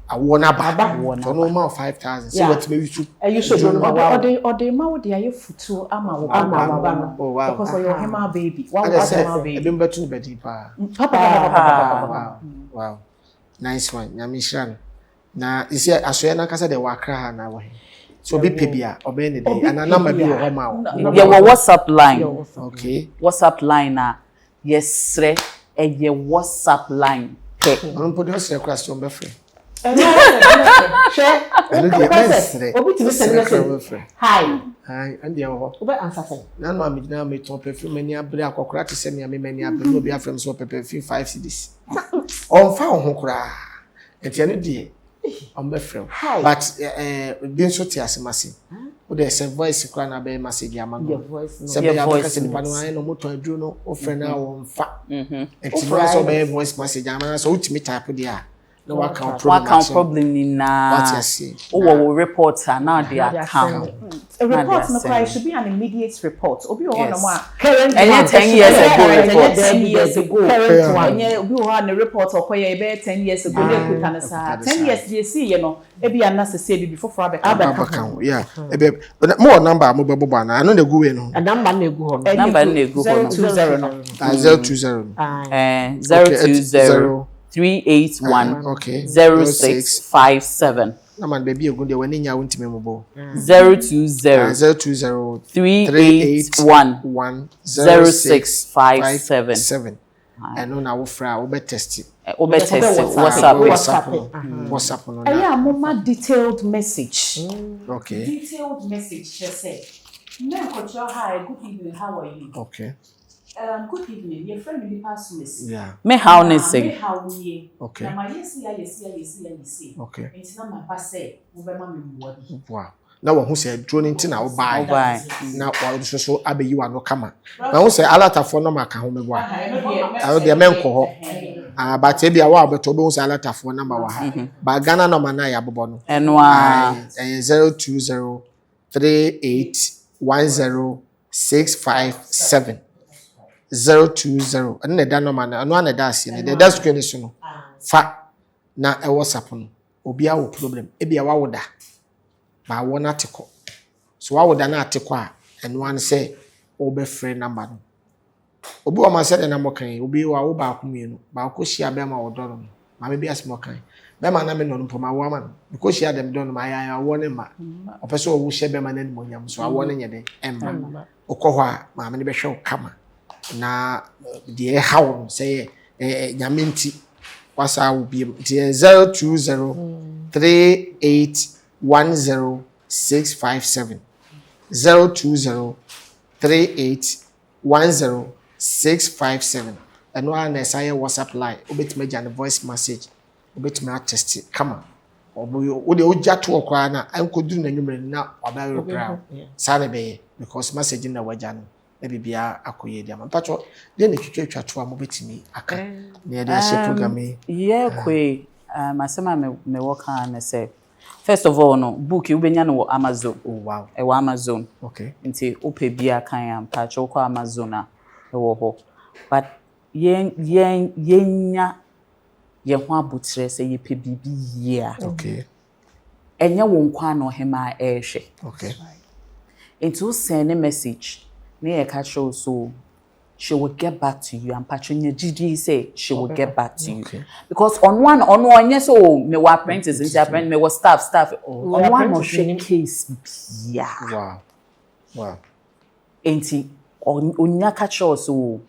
awona baba to no ma 5,000 see what me use you should or the ma wo de aye futu ama wo baba no because your Ohemaa baby Ohemaa baby e be betu bedi pa wow nice one nyame shran na isi asoye na kasa de wakra ha na wo so be pebia obe ne dey and number bi wo ma wo ye wo WhatsApp line okay WhatsApp line na yesre ye WhatsApp line on put your question be free Share. Obi to send message. Hi. Hi, and the other. Obi answer say. None of me now me top perfume many abri akokra to send me many abri no be afrem so perfume 5 cedis. On fa ho kra. Enti eno die. On be frem. But be so ti asemase. Wo dey send voice kra na be message ama no. Your voice no. Se be abaka se nipa no an no moto adru no o frem na wo mfa. Enti no so be voice message ama so ultimate type there. No what can problem in what you see. Oh, report now they are come. A report no cry should be an immediate report. Obi o no more Current and 10 years ago. 10 years ago. Current one. Obi o ha report okoye be 10 years ago dey quick and sa 10 years dey see you know e be anase say be before abeka. Yeah. More number mo be bobo na no dey go we no. A number na egu ho. Number na egu ho. 020 no. 020. 020 381 okay 0657 na man baby egun de wani nya wontime mo bo 020 381 0657 eno na wo fra wo be test WhatsApp no na mama detailed message okay detailed message just say men coach hi good evening how are you okay good evening. Your friend will pass me. Yeah. Me how ne say? Me how we. Okay. Na my yes. Okay. Enti na my pass say, we be ma me wodi. Wow. Na wo hu say drone nti na wo buy. Na wo so abeyi wa no kama. Na wo say alatafo no maka ho mebo a. Ayo de men ko ho. Ah but e bia wa beto be hu say alatafo number wa ha. Ba Ghana number na ya bobo no. Eno a 020 38106557 020 and the number na no na da ase ne the screen so no fa na e WhatsApp no obi a wo problem e bia wa woda ba wo na teko so wa woda na ateko a eno an say o be free number no obi o ma say the number kan obi wa wo ba ko mienu ba ko hia be ma wo do no ma me bia smo kan be ma na me no no ma wo ma no ko hia dem do no ma ya wo ne ma o pese o wo hia be ma na ni mo nyam so a wo ne nyede emma okọ ho a ma me ne be hwe o kama na de how say nyamenti wasa will be 020 38106557 020 38106557 and one na say WhatsApp line obetime jan voice message obetime test come on o de oja to okwa na ankodu na nwumre na oba reply sare be because message na waja no bibia akoye dia mpacho de ne twetwa to a mobetimi aka na de ahye program ye kwe masema me work na say first of all no book you benya no Amazon oh wow e wa Amazon okay nti ope bia kan ya mpacho kwa Amazon na e wo ho but yenya ye ho abutre say ye pe bibi ye okay enya wo nkwa na Ohemaa ehwe okay nti o send a message near catch so she will get back to you and Patricia GD say she will get back to you because on one yes oh me wa apprentice and apprentice me was staff on one no shake case yeah wow enti onya catch so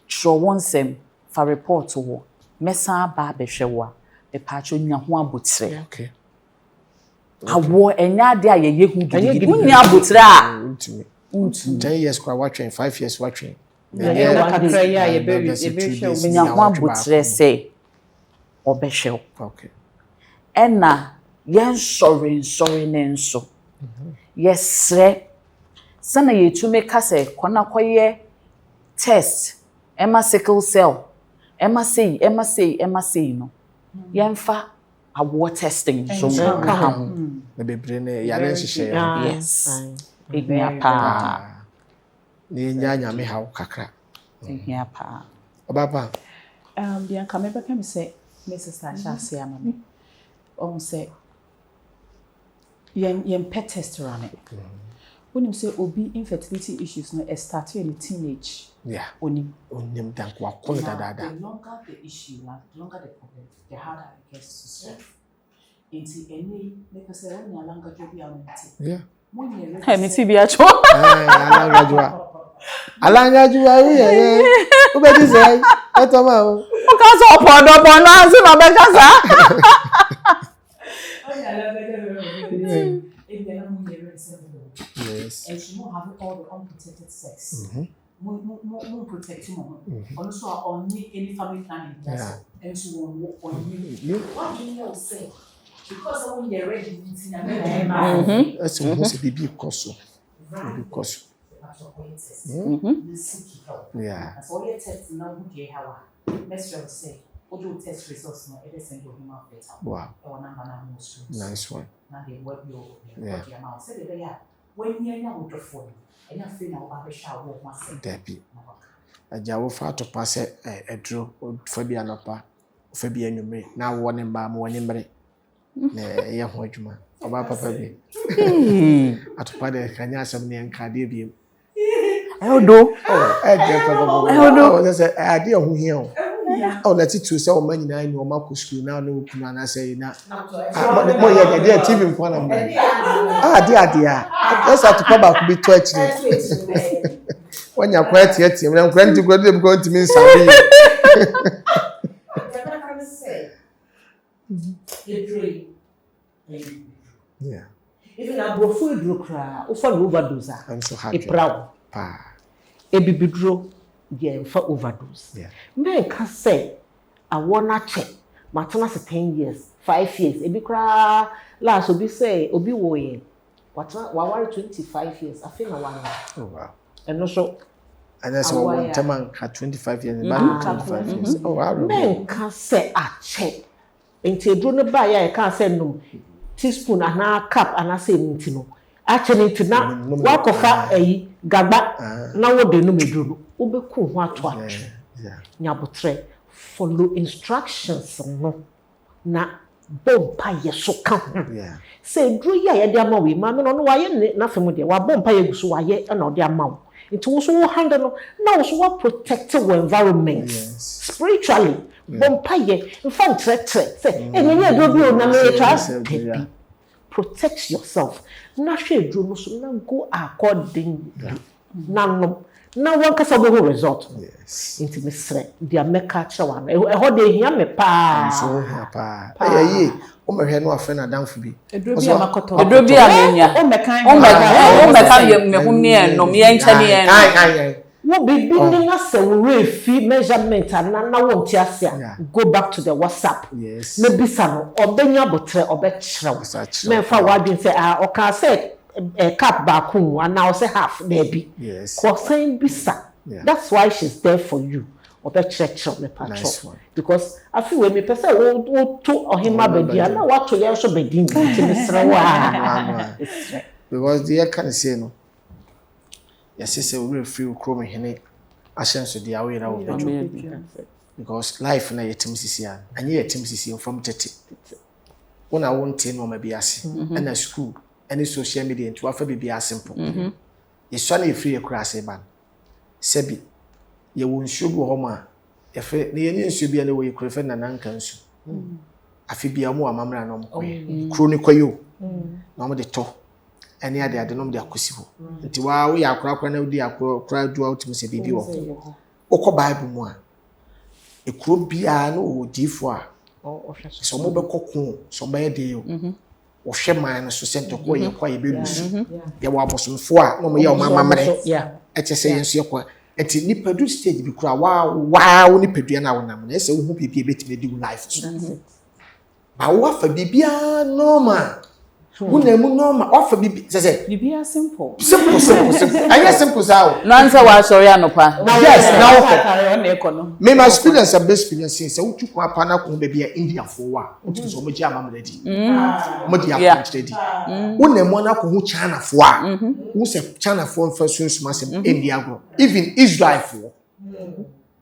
show one sem for report wo mesa ba be hwewa e Patricia nya ho abotre okay awo enya de ayeye hu gidi nya abotre a 10 years kwa watching 5 years watching ye be nya ho abotre say obehwe okay ena yen sorry nenso yesre sana yetume kase kona koye test ema sickle cell ema say no yemfa awo testing so na bebre ne yare nhihye yes ignia pa ni nyanya me hawo kakra ignia pa obaba Bianca me beka me say Mrs. Tasha say amame say yen pet test run when you say obi infertility issues no start in teenage yeah onim dan kwa kono dada the longer the issue the longer the problem the harder it gets to solve into any make us say when longer job be amenti yeah hey me ti cho alanga jua ye o be di say e to ma o ka so podo na si ma be ka sa Yes. And she won't have all the unprotected sex. More protect him. Also, on any family planning. And she won't walk on you. What do you say? Because I want to ready in America. That's a baby cost. Baby cost. Yeah. That's all your tests now. Who do you have? Let's just say, what do test results now? It is in Ohemaa Fertile. Wow. Nice one. Now they work your amount. Say they are when you're not with phone, and you're feeling about the shower. Debbie. A jaw far to pass a draw or Fabian upper, Fabian you may now one in Bam, one in Bray. Young Hodgman. About Papa. At Padre Canyasam and Cardibium. I don't know. Oh, there's an idea who here. Oh, let's it to sell money now in your Marcus school now. No, I say now. But more yet, dear TV in front of me. Dear. Let's have to come back to be 20. When you're quite yet, I'm going to go to me. Sorry. Yeah. Even a brofu drukra, ufa overdose. I'm so happy. A proud. A bibidro, yeah, for overdose. Yeah. Men can say, I wanna check. Matana 10 years, 5 years. A bikra last will be say, Obi woye. What 25 years? I think I want. Oh wow. And also, and that's what one man had 25 years. 25 years. Oh wow. Men can say, I check. Into a drone by I can't say no. Teaspoon and a cup and I say no. Actually, to now walk off a gaba. Now what they know me do. Ube cool what watch. Nyabotre follow instructions no. Na bompa ye so come. Yeah. Say drew ya dear mawi, mamma no why nothing with you. Wa bompa ye so why and or dear mouth. It was all handle now so what protect our environment spiritually. Bompaye, in fact, say, and you do protect yourself. Nashe do no go according now one can result. Yes. Intimacy, dear Mecca, one. How they hear me pa. So happy. No a friend down for me. A drobi amenya. O meka me hu ne no me enche no be binding us a fee measurement and na won't go back to the WhatsApp. Yes. No bisa no obenya botre obechrew. Men fa wadin say o ka say a cup back and now say half baby. Yes. Cause saying bisa. That's why she's there for you. Obechrew me patrol. Because I feel when me person wo to Ohemaa bedia na what to so bedin to me Serwaa. Because the can say no. Yes, say we feel chrome hene ashenso dia we na wo because life na yetim sisia anye yetim sisia from 30 una won tin no ma bi ase na school any social media into afa bi simple ye so na e free ekura ase ban sebi ye won nsuo bi ho ma ye fe na ye nsuo bi na wo ekura fe na nanka nsu afi bia mu amamra no mo kro ni kwayo na mo de to any other de nom de akosibo nti wa wo ya akora na odi akora do out mu se bibi wo okọ bible mu a ekuro bia na odifo a so mo be kokun so be de yo wo hwe man no so sento ko ye kwa ye be lusu ye wo abosomfo a no mo ye o mamamre eche se ye nso ye kwa enti nipa du stage bi kura wa nipa dua na wonam na ese wo hu bibi betime di life so ba wo afa bibia normal Unemu normal offer bibi say bibia simple. I guess simple sao. No answer wa sorry anopa. Yes, now offer. Me my experience a best experience say utu kwa pa na ko bibia India for wa. Utu so mo ji amamre di. Mo di approach di. Unemu na ko hu China for a. Who say China for sunsun asem India go. Even Israel for.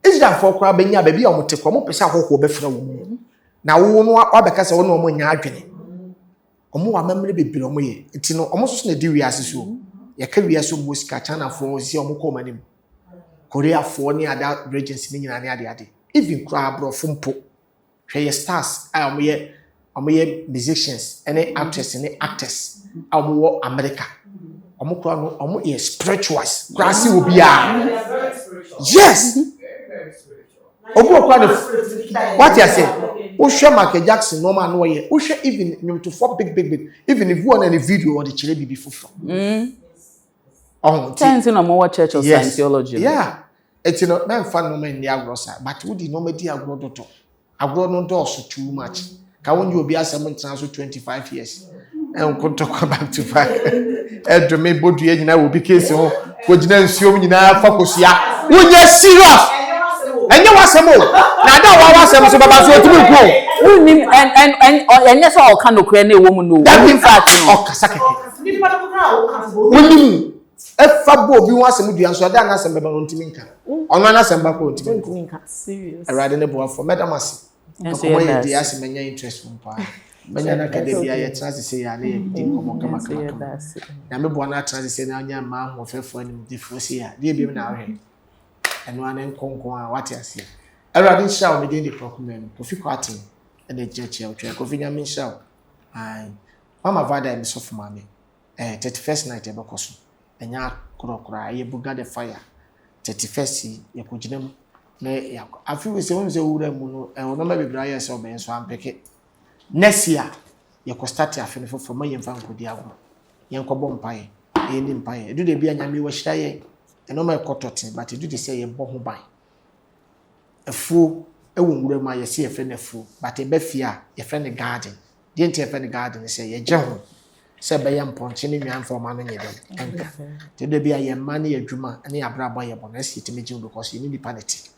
Israel for kwa benya bibia o mote kwa mo pesa kokko be fra wo mu. Na wo no obeka say wo no mo nya adwene. Omo wa memre bebere omo ye nti no omo so na di wiase so ye ka wiase omo sika China for si omo ko manim Korea for ni ada regions ni nyina ne ade even kra bro fumpo hwe ye stars a omo ye musicians ene actors ene actors a omo wo America omo kra no omo ye spirituals grassi obi a yes omo kra no what you say Osha Michael Jackson no man no ye. Osha even you to for big. Even if you want any video or the chile be before. Oh, tense no more church of Scientology. Yeah. It's not man fan no man in the agrosa, but who did no media agro doctor. Agro no doors too much. Can you be as someone transfer 25 years? And we talk about to back. Edre me bodu ye nyina will be case ho. Ko gina nsuo nyina focus ya. Wonye serious. Enye wasemo. Na da wa wasemo so baba so tumi ko. Unim and yes all kan okra na ewo mu no. In fact o kasa keke. Unim efa bo bi wasemo dua so da na asem baba no ntimi nka. Ono na asem baba ko ntimi nka. Serious. Erade ne bo for medamasi. Ko mo ye dia asem nya interest mo pa. Manya na kadebia ye trans say ya na di komo kama. Na me bo na trans say na nya ma ho fefo anim di fo say ya. Di bi na ahwe. Eno anen konko a what ase. Erade show me dey procurement. Kofi kwatin e dey church e otwe kofi nya me show. Ai. Mama vada me so for mama. 31st night e be koso. Enya krokra ye buga the fire. 31st ye kuginem na ya. Afi we say won say wura mu no e ono ma bibra ye so ben so ampeke. Next year, you could start your friend for my young Diago. Young Cobom Pie, any empire. Do they be a yammy was shy? And no my cotton, but you do the say a bomb by a fool, a woman, my see a friend a fool, but a befia, a friend a garden. Didn't have any garden, say a general. Said by young ponchini me for money. Did there be a young money a drummer, and a bra by a bonus to meet you because you need the panity.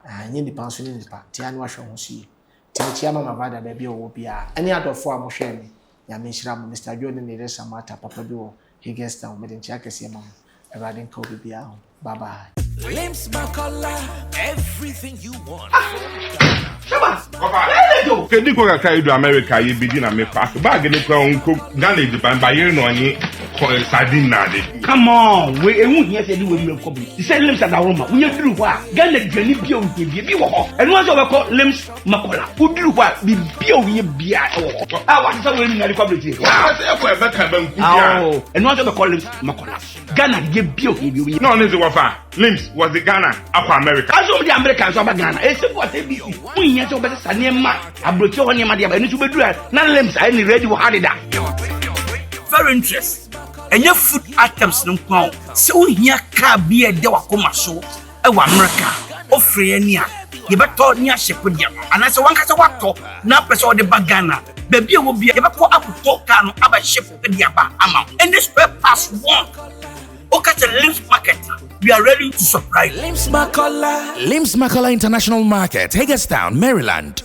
I need the pension in the party, and wash on see. Tiachi mama vada baby o bia any other form of shame ya menshira Mr. Jordan ni resa mata papa bi o Higgins town me ntia kese mama Erade nka obi bia ho bye bye Limbs Makola everything you want Papa kedi ko ka idu America ye bidi na me pass bag ni kwa unko Ghana Japan ba ye no anyi sardine na de come on we ehun here say we me ko bi say limbs at Roma we duru ho a Ghana dwani bia o bi wo ho eno so we call limbs Makola uduru ho a bi bia o ye bia wo ho ah what say we ni na quality ah say ko e be ka ban ku bia eno so we call limbs Makola Ghana ye bia o ye no ne ze wafa limbs was the Ghana akwa America aso the Americans so ba Ghana e se what e bi mun here say we be sa ne ma abrochi ho ne ma dia ba enu so be duru na limbs ai ni ready wo hadida very interesting. And your food items no kwao so here car be a de wakoma so e wa America ofre ani a ye beto ni ahyepo dia ana se wanka se wato na person de bagana baby e wo bia ye beto akoto car no aba shepo dia ba ama and this pass one okay to Limbs Market we are ready to surprise Limbs Makola International Market Hagerstown Maryland